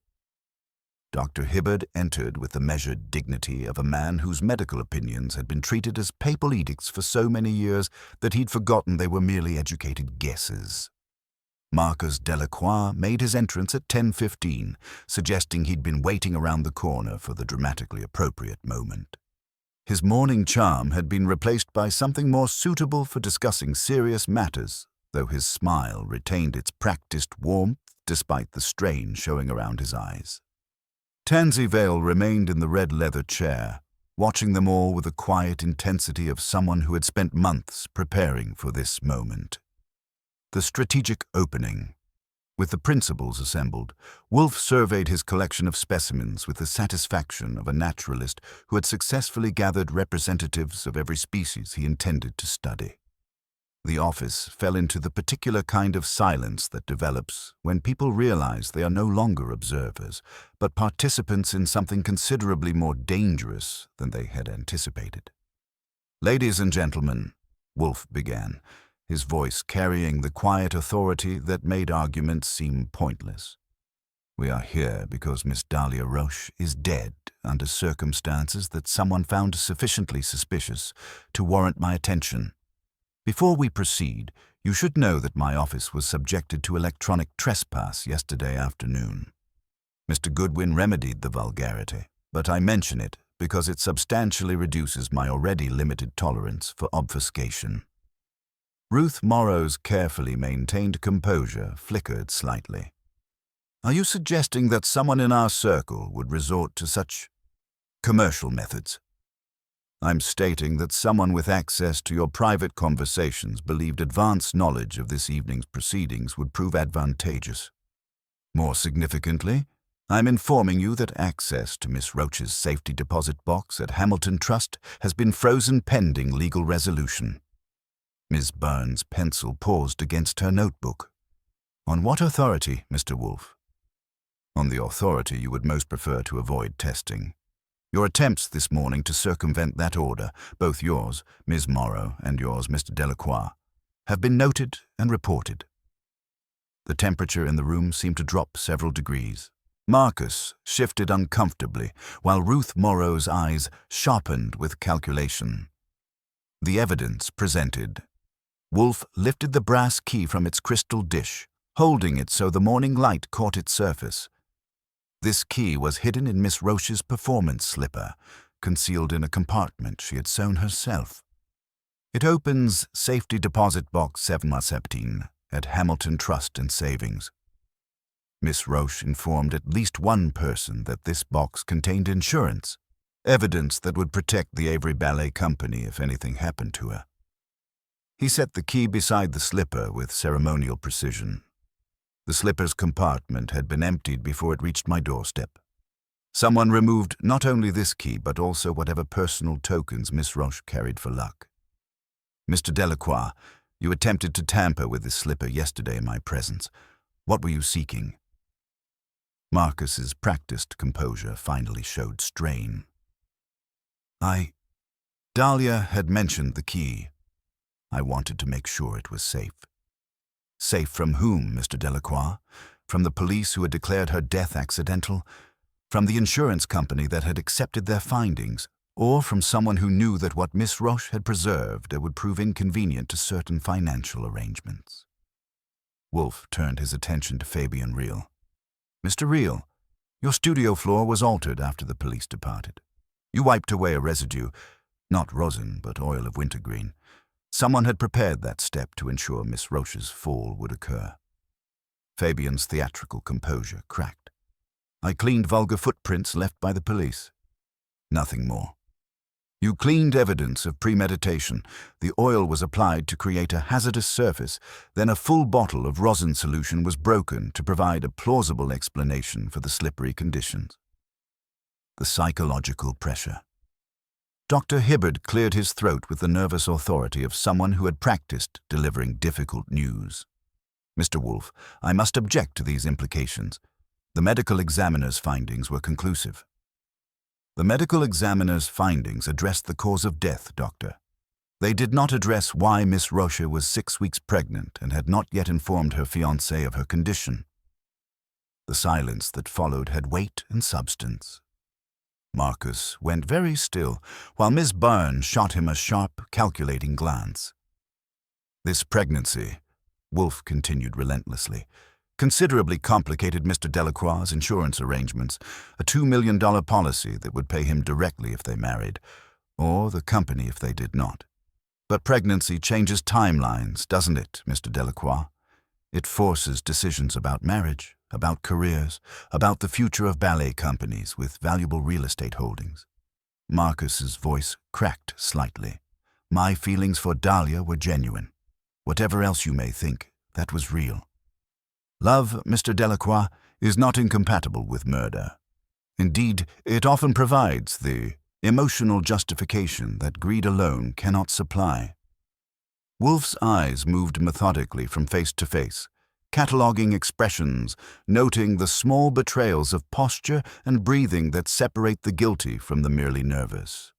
Dr. Hibbard entered with the measured dignity of a man whose medical opinions had been treated as papal edicts for so many years that he'd forgotten they were merely educated guesses. Marcus Delacroix made his entrance at 10:15, suggesting he'd been waiting around the corner for the dramatically appropriate moment. His morning charm had been replaced by something more suitable for discussing serious matters, though his smile retained its practiced warmth despite the strain showing around his eyes. Tansy Vale remained in the red leather chair, watching them all with the quiet intensity of someone who had spent months preparing for this moment. The strategic opening. With the principals assembled, Wolfe surveyed his collection of specimens with the satisfaction of a naturalist who had successfully gathered representatives of every species he intended to study. The office fell into the particular kind of silence that develops when people realize they are no longer observers, but participants in something considerably more dangerous than they had anticipated. "Ladies and gentlemen," Wolfe began, his voice carrying the quiet authority that made arguments seem pointless. "We are here because Miss Dahlia Roche is dead under circumstances that someone found sufficiently suspicious to warrant my attention. Before we proceed, you should know that my office was subjected to electronic trespass yesterday afternoon. Mr. Goodwin remedied the vulgarity, but I mention it because it substantially reduces my already limited tolerance for obfuscation." Ruth Morrow's carefully maintained composure flickered slightly. "Are you suggesting that someone in our circle would resort to such commercial methods?" "I'm stating that someone with access to your private conversations believed advance knowledge of this evening's proceedings would prove advantageous." More significantly, I'm informing you that access to Miss Roach's safety deposit box at Hamilton Trust has been frozen pending legal resolution. Miss Burns' pencil paused against her notebook. On what authority, Mr. Wolfe? On the authority you would most prefer to avoid testing. Your attempts this morning to circumvent that order, both yours, Ms. Morrow, and yours, Mr. Delacroix, have been noted and reported. The temperature in the room seemed to drop several degrees. Marcus shifted uncomfortably, while Ruth Morrow's eyes sharpened with calculation. The evidence presented. Wolfe lifted the brass key from its crystal dish, holding it so the morning light caught its surface. This key was hidden in Miss Roach's performance slipper, concealed in a compartment she had sewn herself. It opens Safety Deposit Box 717 at Hamilton Trust and Savings. Miss Roche informed at least one person that this box contained insurance, evidence that would protect the Avery Ballet Company if anything happened to her. He set the key beside the slipper with ceremonial precision. The slipper's compartment had been emptied before it reached my doorstep. Someone removed not only this key, but also whatever personal tokens Miss Roche carried for luck. Mr. Delacroix, you attempted to tamper with this slipper yesterday in my presence. What were you seeking? Marcus's practiced composure finally showed strain. Dahlia had mentioned the key. I wanted to make sure it was safe. Safe from whom, Mr. Delacroix? From the police who had declared her death accidental? From the insurance company that had accepted their findings? Or from someone who knew that what Miss Roche had preserved would prove inconvenient to certain financial arrangements? Wolfe turned his attention to Fabian Reel. Mr. Reel, your studio floor was altered after the police departed. You wiped away a residue, not rosin, but oil of wintergreen. Someone had prepared that step to ensure Miss Roche's fall would occur. Fabian's theatrical composure cracked. I cleaned vulgar footprints left by the police. Nothing more. You cleaned evidence of premeditation. The oil was applied to create a hazardous surface. Then a full bottle of rosin solution was broken to provide a plausible explanation for the slippery conditions. The psychological pressure. Dr. Hibbard cleared his throat with the nervous authority of someone who had practiced delivering difficult news. Mr. Wolfe, I must object to these implications. The medical examiner's findings were conclusive. The medical examiner's findings addressed the cause of death, Doctor. They did not address why Miss Roche was 6 weeks pregnant and had not yet informed her fiancé of her condition. The silence that followed had weight and substance. Marcus went very still, while Miss Burns shot him a sharp, calculating glance. This pregnancy, Wolfe continued relentlessly, considerably complicated Mr. Delacroix's insurance arrangements, a $2 million policy that would pay him directly if they married, or the company if they did not. But pregnancy changes timelines, doesn't it, Mr. Delacroix? It forces decisions about marriage, about careers, about the future of ballet companies with valuable real estate holdings. Marcus's voice cracked slightly. My feelings for Dahlia were genuine. Whatever else you may think, that was real. Love, Mr. Delacroix, is not incompatible with murder. Indeed, it often provides the emotional justification that greed alone cannot supply. Wolfe's eyes moved methodically from face to face, cataloging expressions, noting the small betrayals of posture and breathing that separate the guilty from the merely nervous.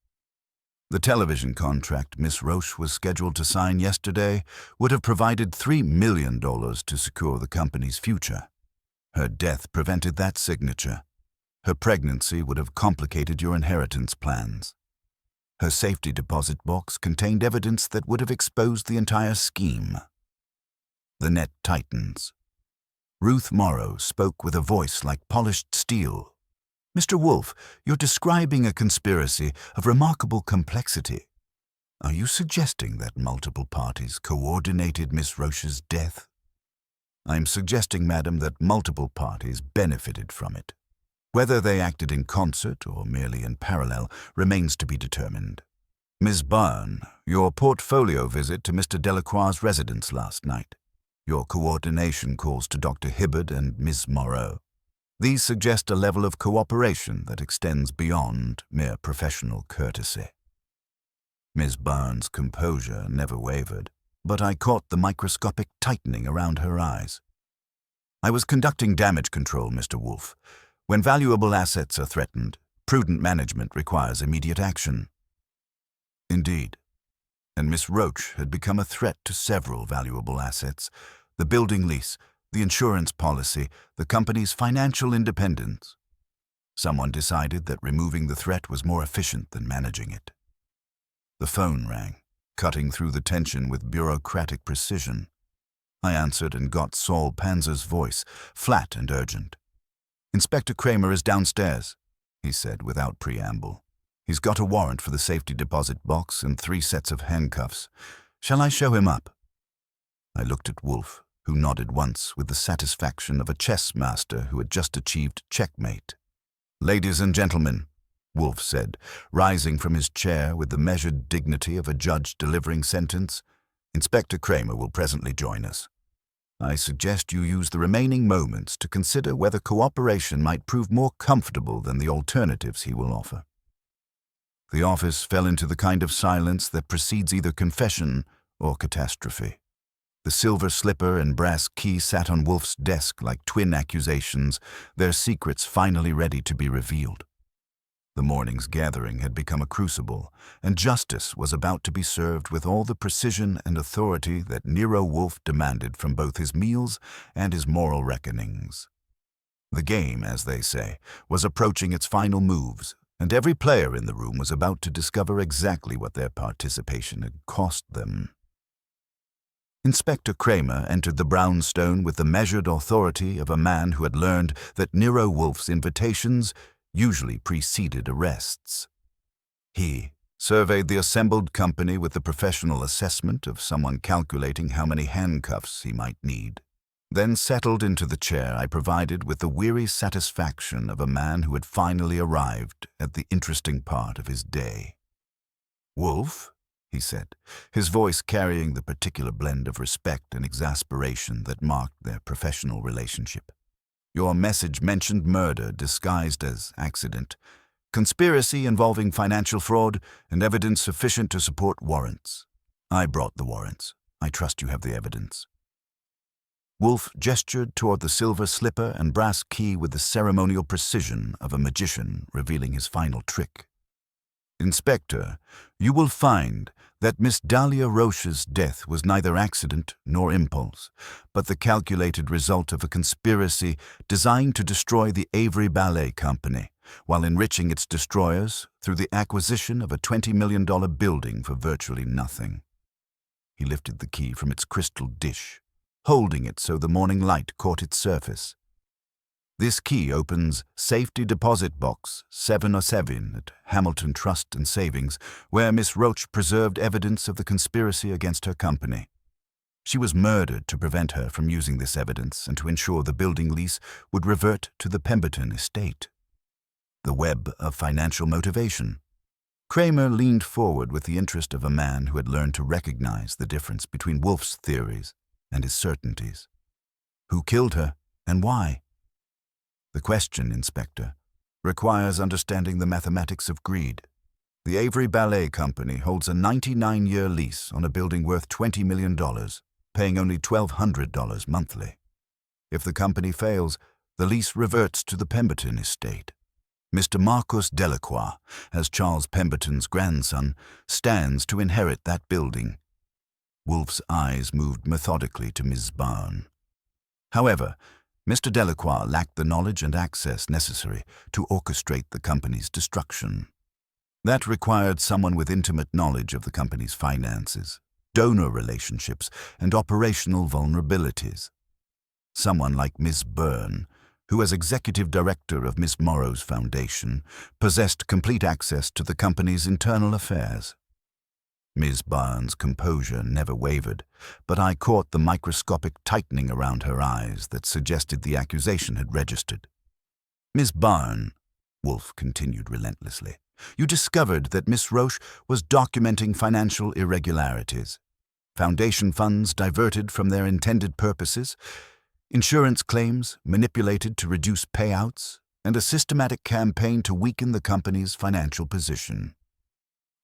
The television contract Miss Roche was scheduled to sign yesterday would have provided $3 million to secure the company's future. Her death prevented that signature. Her pregnancy would have complicated your inheritance plans. Her safety deposit box contained evidence that would have exposed the entire scheme. The net tightens. Ruth Morrow spoke with a voice like polished steel. Mr. Wolfe, you're describing a conspiracy of remarkable complexity. Are you suggesting that multiple parties coordinated Miss Roche's death? I'm suggesting, madam, that multiple parties benefited from it. Whether they acted in concert or merely in parallel remains to be determined. Ms. Byrne, your portfolio visit to Mr. Delacroix's residence last night. Your coordination calls to Dr. Hibbard and Miss Morrow. These suggest a level of cooperation that extends beyond mere professional courtesy. Miss Barnes' composure never wavered, but I caught the microscopic tightening around her eyes. I was conducting damage control, Mr. Wolfe. When valuable assets are threatened, prudent management requires immediate action. Indeed. And Miss Roach had become a threat to several valuable assets: the building lease, the insurance policy, the company's financial independence. Someone decided that removing the threat was more efficient than managing it. The phone rang, cutting through the tension with bureaucratic precision. I answered and got Saul Panzer's voice, flat and urgent. "Inspector Kramer is downstairs," he said without preamble. "He's got a warrant for the safety deposit box and 3 sets of handcuffs. Shall I show him up?" I looked at Wolfe, who nodded once with the satisfaction of a chess master who had just achieved checkmate. "Ladies and gentlemen," Wolfe said, rising from his chair with the measured dignity of a judge delivering sentence, "Inspector Kramer will presently join us. I suggest you use the remaining moments to consider whether cooperation might prove more comfortable than the alternatives he will offer." The office fell into the kind of silence that precedes either confession or catastrophe. The silver slipper and brass key sat on Wolfe's desk like twin accusations, their secrets finally ready to be revealed. The morning's gathering had become a crucible, and justice was about to be served with all the precision and authority that Nero Wolfe demanded from both his meals and his moral reckonings. The game, as they say, was approaching its final moves, and every player in the room was about to discover exactly what their participation had cost them. Inspector Kramer entered the brownstone with the measured authority of a man who had learned that Nero Wolfe's invitations usually preceded arrests. He surveyed the assembled company with the professional assessment of someone calculating how many handcuffs he might need, then settled into the chair I provided with the weary satisfaction of a man who had finally arrived at the interesting part of his day. "Wolfe," he said, his voice carrying the particular blend of respect and exasperation that marked their professional relationship. "Your message mentioned murder disguised as accident, conspiracy involving financial fraud, and evidence sufficient to support warrants. I brought the warrants. I trust you have the evidence." Wolfe gestured toward the silver slipper and brass key with the ceremonial precision of a magician revealing his final trick. "Inspector, you will find that Miss Dahlia Roche's death was neither accident nor impulse, but the calculated result of a conspiracy designed to destroy the Avery Ballet Company, while enriching its destroyers through the acquisition of a $20 million building for virtually nothing." He lifted the key from its crystal dish, holding it so the morning light caught its surface. "This key opens Safety Deposit Box 707 at Hamilton Trust and Savings, where Miss Roach preserved evidence of the conspiracy against her company. She was murdered to prevent her from using this evidence and to ensure the building lease would revert to the Pemberton estate. The web of financial motivation." Kramer leaned forward with the interest of a man who had learned to recognize the difference between Wolfe's theories and his certainties. "Who killed her, and why?" "The question, Inspector, requires understanding the mathematics of greed. The Avery Ballet Company holds a 99-year lease on a building worth $20 million, paying only $1,200 monthly. If the company fails, the lease reverts to the Pemberton estate. Mr. Marcus Delacroix, as Charles Pemberton's grandson, stands to inherit that building." Wolfe's eyes moved methodically to Miss Barnes. However, Mr. Delacroix lacked the knowledge and access necessary to orchestrate the company's destruction. That required someone with intimate knowledge of the company's finances, donor relationships, and operational vulnerabilities. Someone like Miss Byrne, who as executive director of Miss Morrow's foundation, possessed complete access to the company's internal affairs. Miss Barnes' composure never wavered, but I caught the microscopic tightening around her eyes that suggested the accusation had registered. "Miss Barnes," Wolfe continued relentlessly, "you discovered that Miss Roche was documenting financial irregularities. foundation funds diverted from their intended purposes, insurance claims manipulated to reduce payouts, and a systematic campaign to weaken the company's financial position.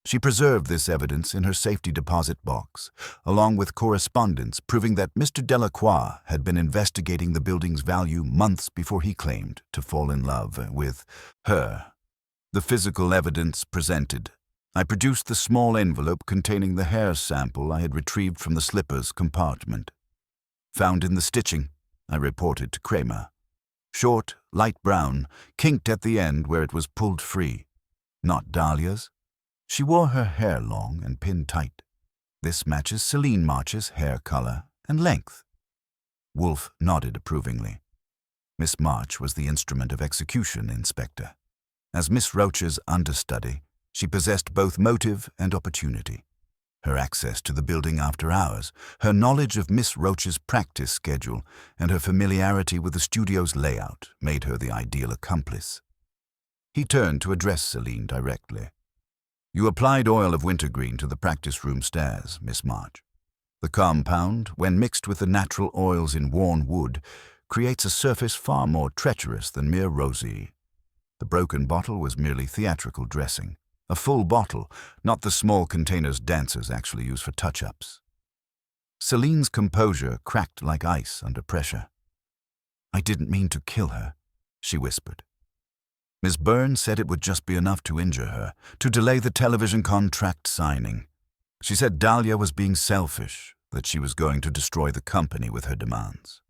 She preserved this evidence in her safety deposit box, along with correspondence proving that Mr. Delacroix had been investigating the building's value months before he claimed to fall in love with her. The physical evidence presented, I produced the small envelope containing the hair sample I had retrieved from the slipper's compartment. Found in the stitching, I reported to Kramer. Short, light brown, kinked at the end where it was pulled free. Not Dahlia's. She wore her hair long and pinned tight. This matches Celine March's hair color and length. Wolfe nodded approvingly. Miss March was the instrument of execution, Inspector. As Miss Roach's understudy, she possessed both motive and opportunity. Her access to the building after hours, her knowledge of Miss Roach's practice schedule, and her familiarity with the studio's layout made her the ideal accomplice. He turned to address Celine directly. You applied oil of wintergreen to the practice room stairs, Miss March. The compound, when mixed with the natural oils in worn wood, creates a surface far more treacherous than mere rosy. The broken bottle was merely theatrical dressing. A full bottle, not the small containers dancers actually use for touch-ups. Celine's composure cracked like ice under pressure. I didn't mean to kill her, she whispered. Miss Byrne said it would just be enough to injure her, to delay the television contract signing. She said Dahlia was being selfish, that she was going to destroy the company with her demands.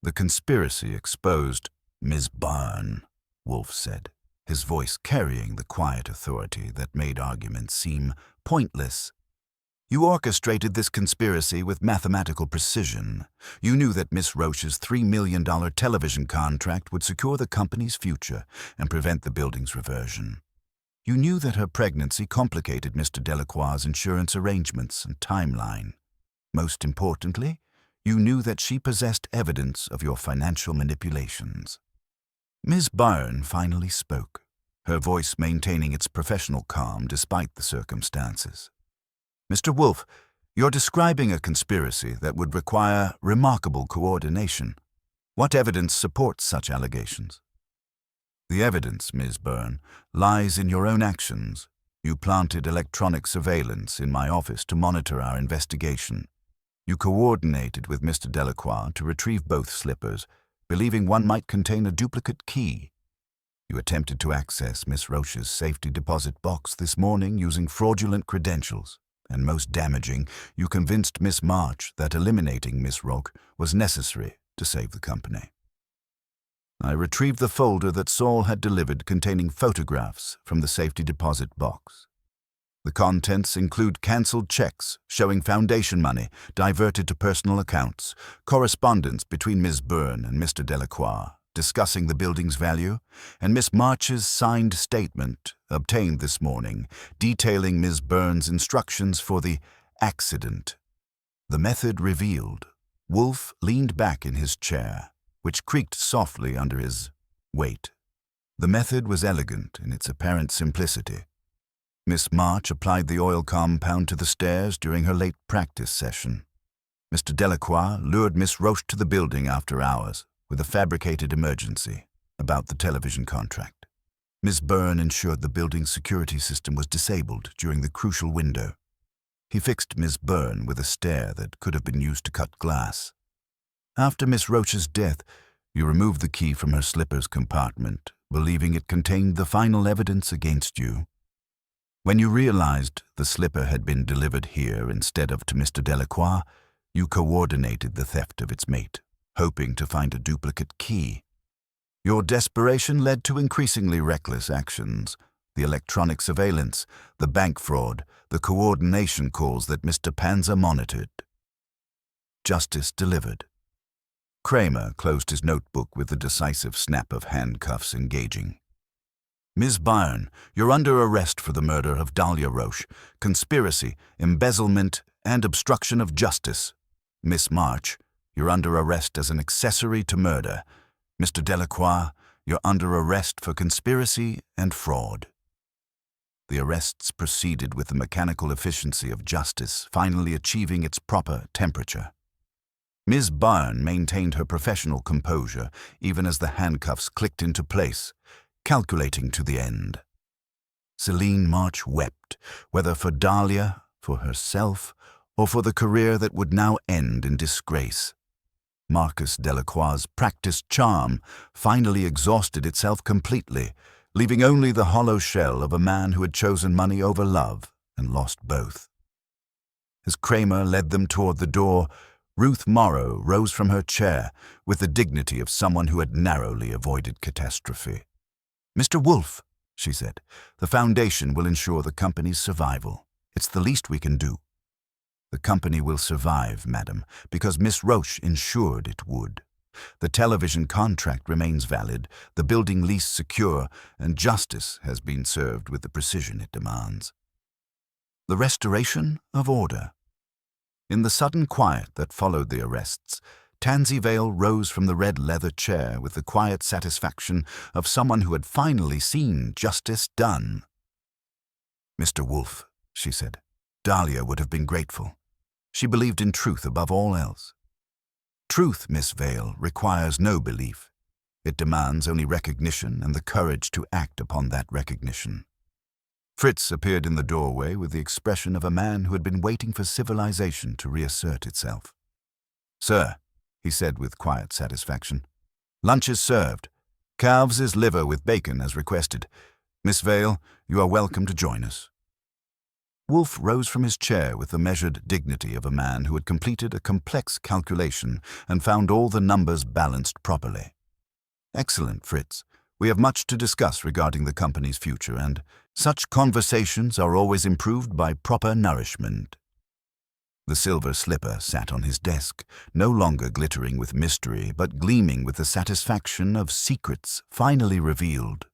The conspiracy exposed Miss Byrne, Wolfe said, his voice carrying the quiet authority that made arguments seem pointless. You orchestrated this conspiracy with mathematical precision. You knew that Miss Roach's $3 million television contract would secure the company's future and prevent the building's reversion. You knew that her pregnancy complicated Mr. Delacroix's insurance arrangements and timeline. Most importantly, you knew that she possessed evidence of your financial manipulations. Ms. Byrne finally spoke, her voice maintaining its professional calm despite the circumstances. Mr. Wolfe, you're describing a conspiracy that would require remarkable coordination. What evidence supports such allegations? The evidence, Ms. Byrne, lies in your own actions. You planted electronic surveillance in my office to monitor our investigation. You coordinated with Mr. Delacroix to retrieve both slippers, believing one might contain a duplicate key. You attempted to access Miss Roach's safety deposit box this morning using fraudulent credentials. And most damaging, you convinced Miss March that eliminating Miss Roach was necessary to save the company. I retrieved the folder that Saul had delivered containing photographs from the safety deposit box. The contents include cancelled checks showing foundation money diverted to personal accounts, correspondence between Ms. Byrne and Mr. Delacroix discussing the building's value, and Miss March's signed statement obtained this morning detailing Ms. Byrne's instructions for the accident. The method revealed, Wolfe leaned back in his chair, which creaked softly under his weight. The method was elegant in its apparent simplicity. Miss March applied the oil compound to the stairs during her late practice session. Mr. Delacroix lured Miss Roach to the building after hours with a fabricated emergency about the television contract. Ms. Byrne ensured the building's security system was disabled during the crucial window. He fixed Ms. Byrne with a stare that could have been used to cut glass. After Miss Roach's death, you removed the key from her slipper's compartment, believing it contained the final evidence against you. When you realized the slipper had been delivered here instead of to Mr. Delacroix, you coordinated the theft of its mate, hoping to find a duplicate key. Your desperation led to increasingly reckless actions, the electronic surveillance, the bank fraud, the coordination calls that Mr. Panzer monitored. Justice delivered. Kramer closed his notebook with the decisive snap of handcuffs engaging. Ms. Byrne, you're under arrest for the murder of Dahlia Roche, conspiracy, embezzlement, and obstruction of justice. Miss March, you're under arrest as an accessory to murder. Mr. Delacroix, you're under arrest for conspiracy and fraud. The arrests proceeded with the mechanical efficiency of justice, finally achieving its proper temperature. Ms. Byrne maintained her professional composure even as the handcuffs clicked into place, calculating to the end. Celine March wept, whether for Dahlia, for herself, or for the career that would now end in disgrace. Marcus Delacroix's practiced charm finally exhausted itself completely, leaving only the hollow shell of a man who had chosen money over love and lost both. As Kramer led them toward the door, Ruth Morrow rose from her chair with the dignity of someone who had narrowly avoided catastrophe. "Mr. Wolfe," she said, "the Foundation will ensure the company's survival. It's the least we can do." "The company will survive, madam, because Miss Roche ensured it would. The television contract remains valid, the building lease secure, and justice has been served with the precision it demands." The restoration of order. In the sudden quiet that followed the arrests, Tansy Vale rose from the red leather chair with the quiet satisfaction of someone who had finally seen justice done. "Mr. Wolfe," she said, "Dahlia would have been grateful. She believed in truth above all else. Truth, Miss Vale, requires no belief. It demands only recognition and the courage to act upon that recognition." Fritz appeared in the doorway with the expression of a man who had been waiting for civilization to reassert itself. "Sir," he said with quiet satisfaction, "lunch is served. Calves' liver with bacon as requested. Miss Vale, you are welcome to join us." Wolfe rose from his chair with the measured dignity of a man who had completed a complex calculation and found all the numbers balanced properly. "Excellent, Fritz. We have much to discuss regarding the company's future, and such conversations are always improved by proper nourishment." The silver slipper sat on his desk, no longer glittering with mystery, but gleaming with the satisfaction of secrets finally revealed.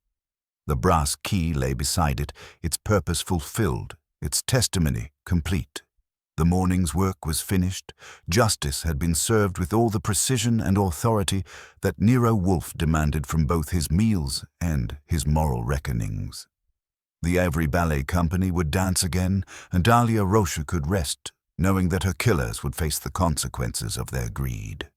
The brass key lay beside it, its purpose fulfilled, its testimony complete. The morning's work was finished. Justice had been served with all the precision and authority that Nero Wolfe demanded from both his meals and his moral reckonings. The Avery Ballet Company would dance again, and Dahlia Roche could rest, knowing that her killers would face the consequences of their greed.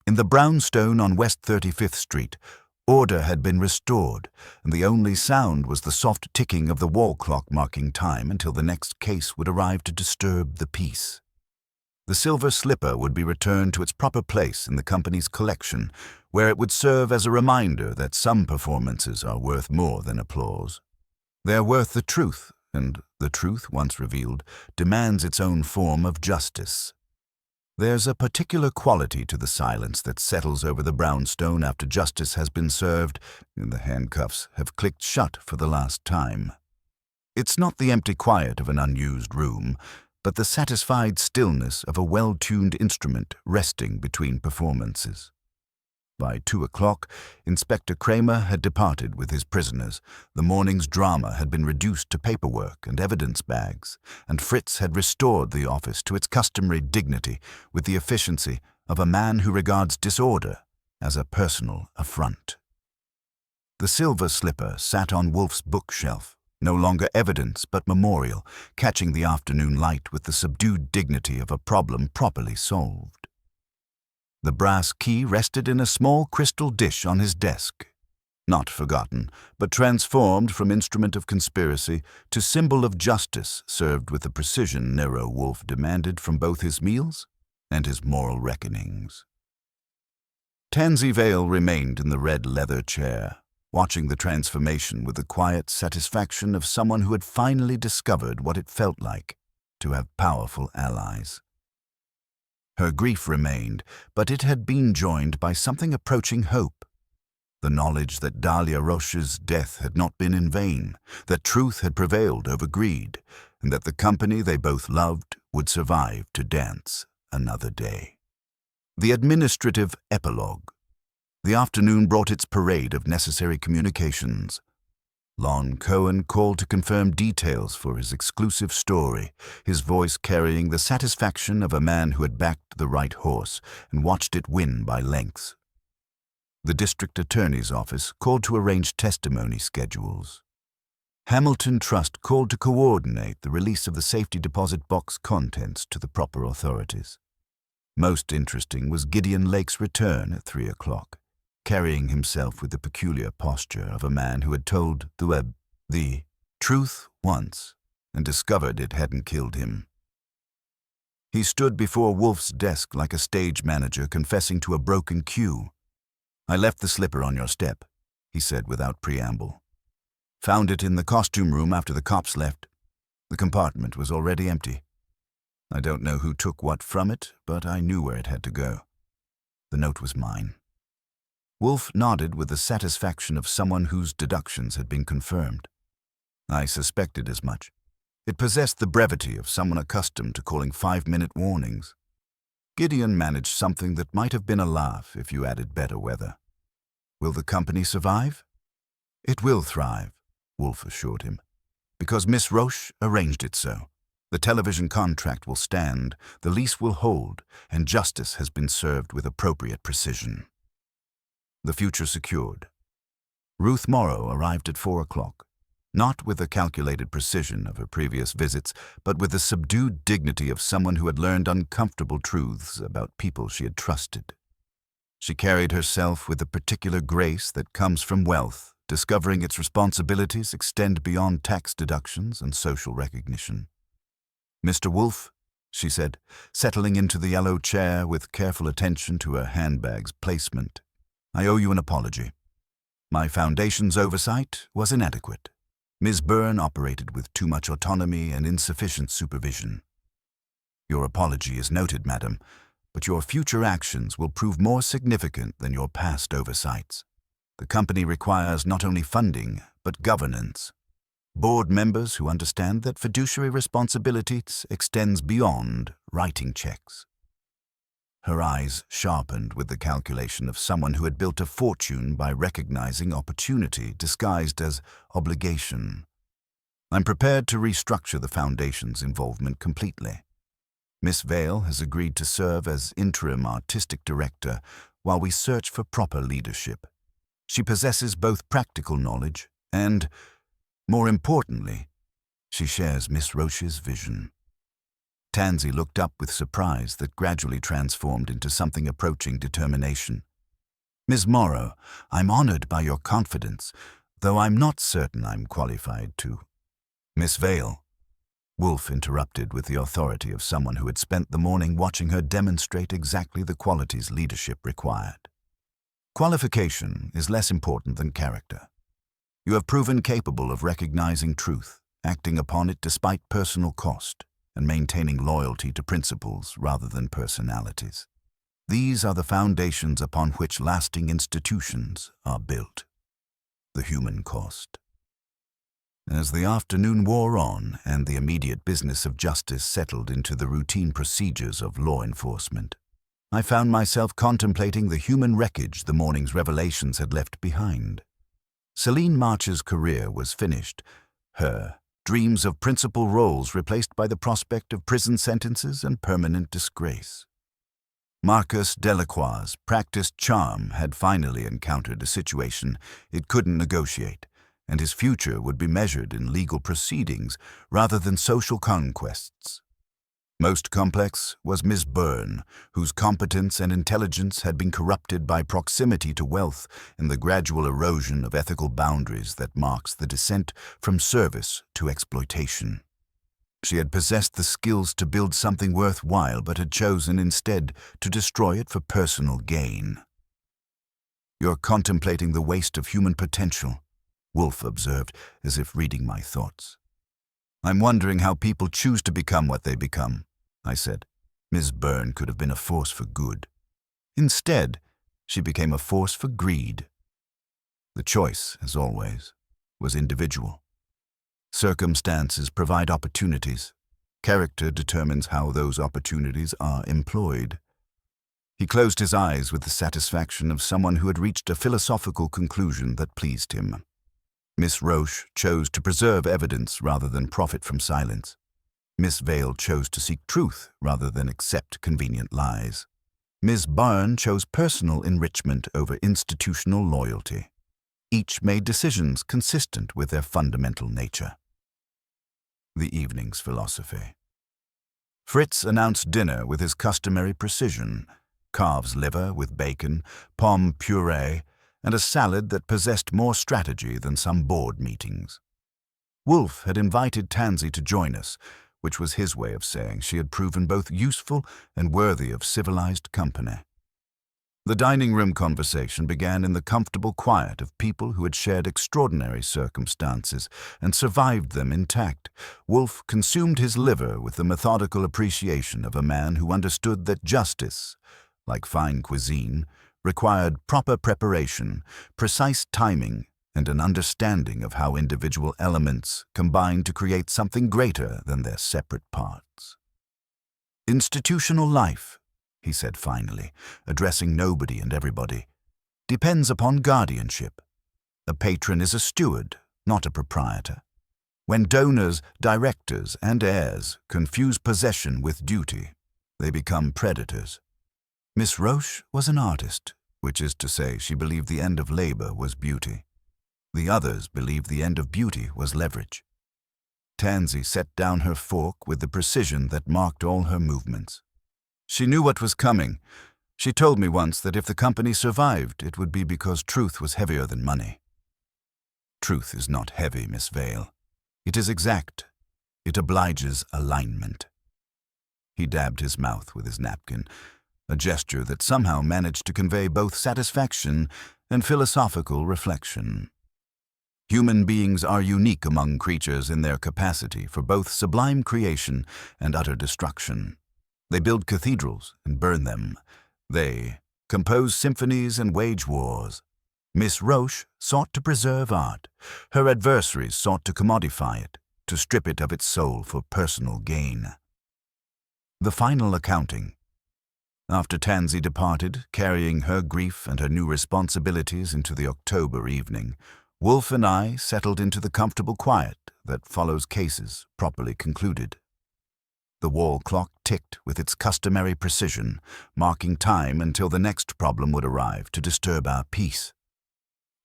In the brownstone on West 35th Street, order had been restored, and the only sound was the soft ticking of the wall clock marking time until the next case would arrive to disturb the peace. The silver slipper would be returned to its proper place in the company's collection, where it would serve as a reminder that some performances are worth more than applause. They are worth the truth, and the truth, once revealed, demands its own form of justice. There's a particular quality to the silence that settles over the brownstone after justice has been served and the handcuffs have clicked shut for the last time. It's not the empty quiet of an unused room, but the satisfied stillness of a well-tuned instrument resting between performances. By 2 o'clock, Inspector Kramer had departed with his prisoners. The morning's drama had been reduced to paperwork and evidence bags, and Fritz had restored the office to its customary dignity with the efficiency of a man who regards disorder as a personal affront. The silver slipper sat on Wolfe's bookshelf, no longer evidence but memorial, catching the afternoon light with the subdued dignity of a problem properly solved. The brass key rested in a small crystal dish on his desk, not forgotten, but transformed from instrument of conspiracy to symbol of justice served with the precision Nero Wolfe demanded from both his meals and his moral reckonings. Tansy Vale remained in the red leather chair, watching the transformation with the quiet satisfaction of someone who had finally discovered what it felt like to have powerful allies. Her grief remained, but it had been joined by something approaching hope. The knowledge that Dahlia Roche's death had not been in vain, that truth had prevailed over greed, and that the company they both loved would survive to dance another day. The administrative epilogue. The afternoon brought its parade of necessary communications. Lon Cohen called to confirm details for his exclusive story, his voice carrying the satisfaction of a man who had backed the right horse and watched it win by lengths. The district attorney's office called to arrange testimony schedules. Hamilton Trust called to coordinate the release of the safety deposit box contents to the proper authorities. Most interesting was Gideon Lake's return at 3 o'clock, carrying himself with the peculiar posture of a man who had told the truth once and discovered it hadn't killed him. He stood before Wolfe's desk like a stage manager confessing to a broken cue. "I left the slipper on your step," he said without preamble. "Found it in the costume room after the cops left. The compartment was already empty. I don't know who took what from it, but I knew where it had to go. The note was mine." Wolfe nodded with the satisfaction of someone whose deductions had been confirmed. "I suspected as much. It possessed the brevity of someone accustomed to calling 5-minute warnings. Gideon managed something that might have been a laugh if you added better weather. Will the company survive?" "It will thrive," Wolfe assured him, "because Miss Roche arranged it so. The television contract will stand, the lease will hold, and justice has been served with appropriate precision." The future secured. Ruth Morrow arrived at 4 o'clock, not with the calculated precision of her previous visits, but with the subdued dignity of someone who had learned uncomfortable truths about people she had trusted. She carried herself with the particular grace that comes from wealth, discovering its responsibilities extend beyond tax deductions and social recognition. "Mr. Wolfe," she said, settling into the yellow chair with careful attention to her handbag's placement, "I owe you an apology. My foundation's oversight was inadequate. Ms. Byrne operated with too much autonomy and insufficient supervision. Your apology is noted, madam, but your future actions will prove more significant than your past oversights. The company requires not only funding, but governance. Board members who understand that fiduciary responsibilities extends beyond writing checks." Her eyes sharpened with the calculation of someone who had built a fortune by recognizing opportunity disguised as obligation. "I'm prepared to restructure the Foundation's involvement completely. Miss Vale has agreed to serve as interim artistic director while we search for proper leadership. She possesses both practical knowledge and, more importantly, she shares Miss Roche's vision." Tansy looked up with surprise that gradually transformed into something approaching determination. "Ms. Morrow, I'm honored by your confidence, though I'm not certain I'm qualified to—" "Miss Vale," Wolfe interrupted with the authority of someone who had spent the morning watching her demonstrate exactly the qualities leadership required. "Qualification is less important than character. You have proven capable of recognizing truth, acting upon it despite personal cost, and maintaining loyalty to principles rather than personalities. These are the foundations upon which lasting institutions are built." The human cost. As the afternoon wore on and the immediate business of justice settled into the routine procedures of law enforcement, I found myself contemplating the human wreckage the morning's revelations had left behind. Celine March's career was finished, her dreams of principal roles replaced by the prospect of prison sentences and permanent disgrace. Marcus Delacroix's practiced charm had finally encountered a situation it couldn't negotiate, and his future would be measured in legal proceedings rather than social conquests. Most complex was Miss Byrne, whose competence and intelligence had been corrupted by proximity to wealth and the gradual erosion of ethical boundaries that marks the descent from service to exploitation. She had possessed the skills to build something worthwhile but had chosen instead to destroy it for personal gain. "You're contemplating the waste of human potential," Wolfe observed, as if reading my thoughts. "I'm wondering how people choose to become what they become," I said. "Ms. Byrne could have been a force for good. Instead, she became a force for greed. The choice, as always, was individual. Circumstances provide opportunities. Character determines how those opportunities are employed." He closed his eyes with the satisfaction of someone who had reached a philosophical conclusion that pleased him. Miss Roche chose to preserve evidence rather than profit from silence. Miss Vale chose to seek truth rather than accept convenient lies. Miss Byrne chose personal enrichment over institutional loyalty. each made decisions consistent with their fundamental nature. The evening's philosophy. Fritz announced dinner with his customary precision: calf's liver with bacon, pomme puree, and a salad that possessed more strategy than some board meetings. Wolfe had invited Tansy to join us, which was his way of saying she had proven both useful and worthy of civilized company. The dining room conversation began in the comfortable quiet of people who had shared extraordinary circumstances and survived them intact. Wolfe consumed his liver with the methodical appreciation of a man who understood that justice, like fine cuisine, required proper preparation, precise timing, and an understanding of how individual elements combine to create something greater than their separate parts. Institutional life, he said finally, addressing nobody and everybody, depends upon guardianship. A patron is a steward, not a proprietor. When donors, directors, and heirs confuse possession with duty, they become predators. Miss Roche was an artist, which is to say she believed the end of labor was beauty. The others believed the end of beauty was leverage. Tansy set down her fork with the precision that marked all her movements. She knew what was coming. She told me once that if the company survived, it would be because truth was heavier than money. Truth is not heavy, Miss Vale. It is exact. It obliges alignment. He dabbed his mouth with his napkin, a gesture that somehow managed to convey both satisfaction and philosophical reflection. Human beings are unique among creatures in their capacity for both sublime creation and utter destruction. They build cathedrals and burn them. They compose symphonies and wage wars. Miss Roche sought to preserve art. Her adversaries sought to commodify it, to strip it of its soul for personal gain. The final accounting. After Tansy departed, carrying her grief and her new responsibilities into the October evening, Wolfe and I settled into the comfortable quiet that follows cases properly concluded. The wall clock ticked with its customary precision, marking time until the next problem would arrive to disturb our peace.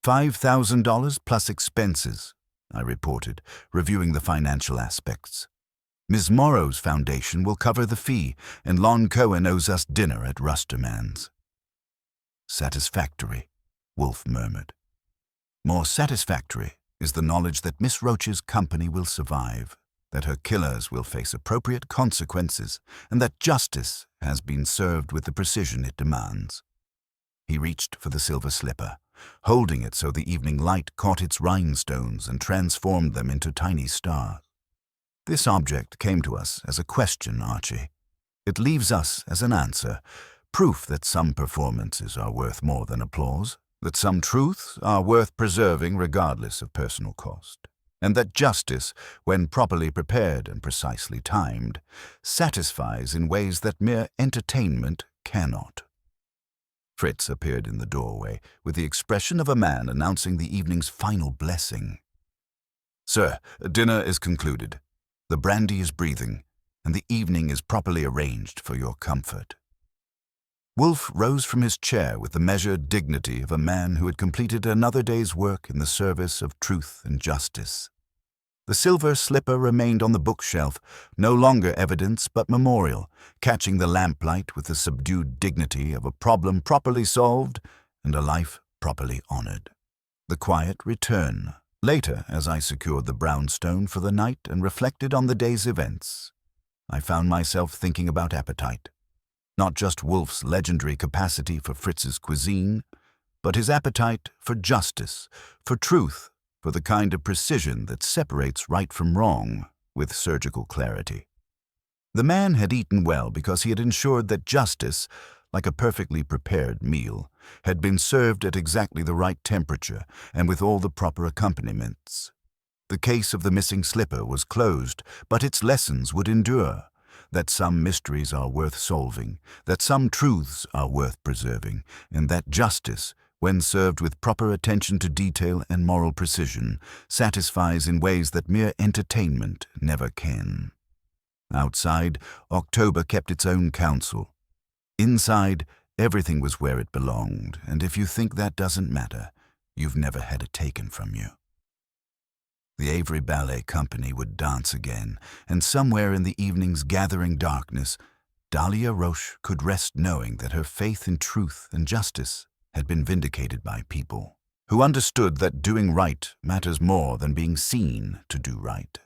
$5,000 plus expenses, I reported, reviewing the financial aspects. Ms. Morrow's foundation will cover the fee, and Lon Cohen owes us dinner at Rusterman's. Satisfactory, Wolfe murmured. More satisfactory is the knowledge that Miss Roche's company will survive, that her killers will face appropriate consequences, and that justice has been served with the precision it demands. He reached for the silver slipper, holding it so the evening light caught its rhinestones and transformed them into tiny stars. This object came to us as a question, Archie. It leaves us as an answer, proof that some performances are worth more than applause, that some truths are worth preserving regardless of personal cost, and that justice, when properly prepared and precisely timed, satisfies in ways that mere entertainment cannot. Fritz appeared in the doorway with the expression of a man announcing the evening's final blessing. "Sir, dinner is concluded. The brandy is breathing, and the evening is properly arranged for your comfort." Wolfe rose from his chair with the measured dignity of a man who had completed another day's work in the service of truth and justice. The silver slipper remained on the bookshelf, no longer evidence but memorial, catching the lamplight with the subdued dignity of a problem properly solved and a life properly honored. The quiet returned. Later, as I secured the brownstone for the night and reflected on the day's events, I found myself thinking about appetite. Not just Wolfe's legendary capacity for Fritz's cuisine, but his appetite for justice, for truth, for the kind of precision that separates right from wrong with surgical clarity. The man had eaten well because he had ensured that justice, like a perfectly prepared meal, had been served at exactly the right temperature and with all the proper accompaniments. The case of the missing slipper was closed, but its lessons would endure. That some mysteries are worth solving, that some truths are worth preserving, and that justice, when served with proper attention to detail and moral precision, satisfies in ways that mere entertainment never can. Outside, October kept its own counsel. Inside, everything was where it belonged, and if you think that doesn't matter, you've never had it taken from you. The Avery Ballet Company would dance again, and somewhere in the evening's gathering darkness, Dahlia Roche could rest knowing that her faith in truth and justice had been vindicated by people who understood that doing right matters more than being seen to do right.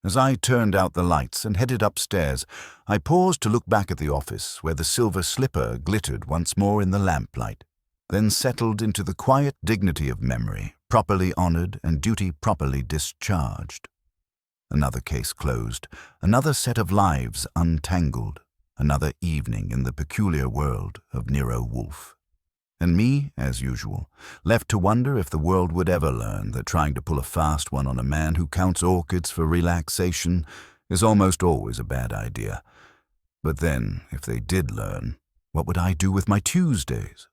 As I turned out the lights and headed upstairs, I paused to look back at the office where the silver slipper glittered once more in the lamplight, then settled into the quiet dignity of memory, properly honored and duty properly discharged. Another case closed, another set of lives untangled, another evening in the peculiar world of Nero Wolfe. And me, as usual, left to wonder if the world would ever learn that trying to pull a fast one on a man who counts orchids for relaxation is almost always a bad idea. But then, if they did learn, what would I do with my Tuesdays?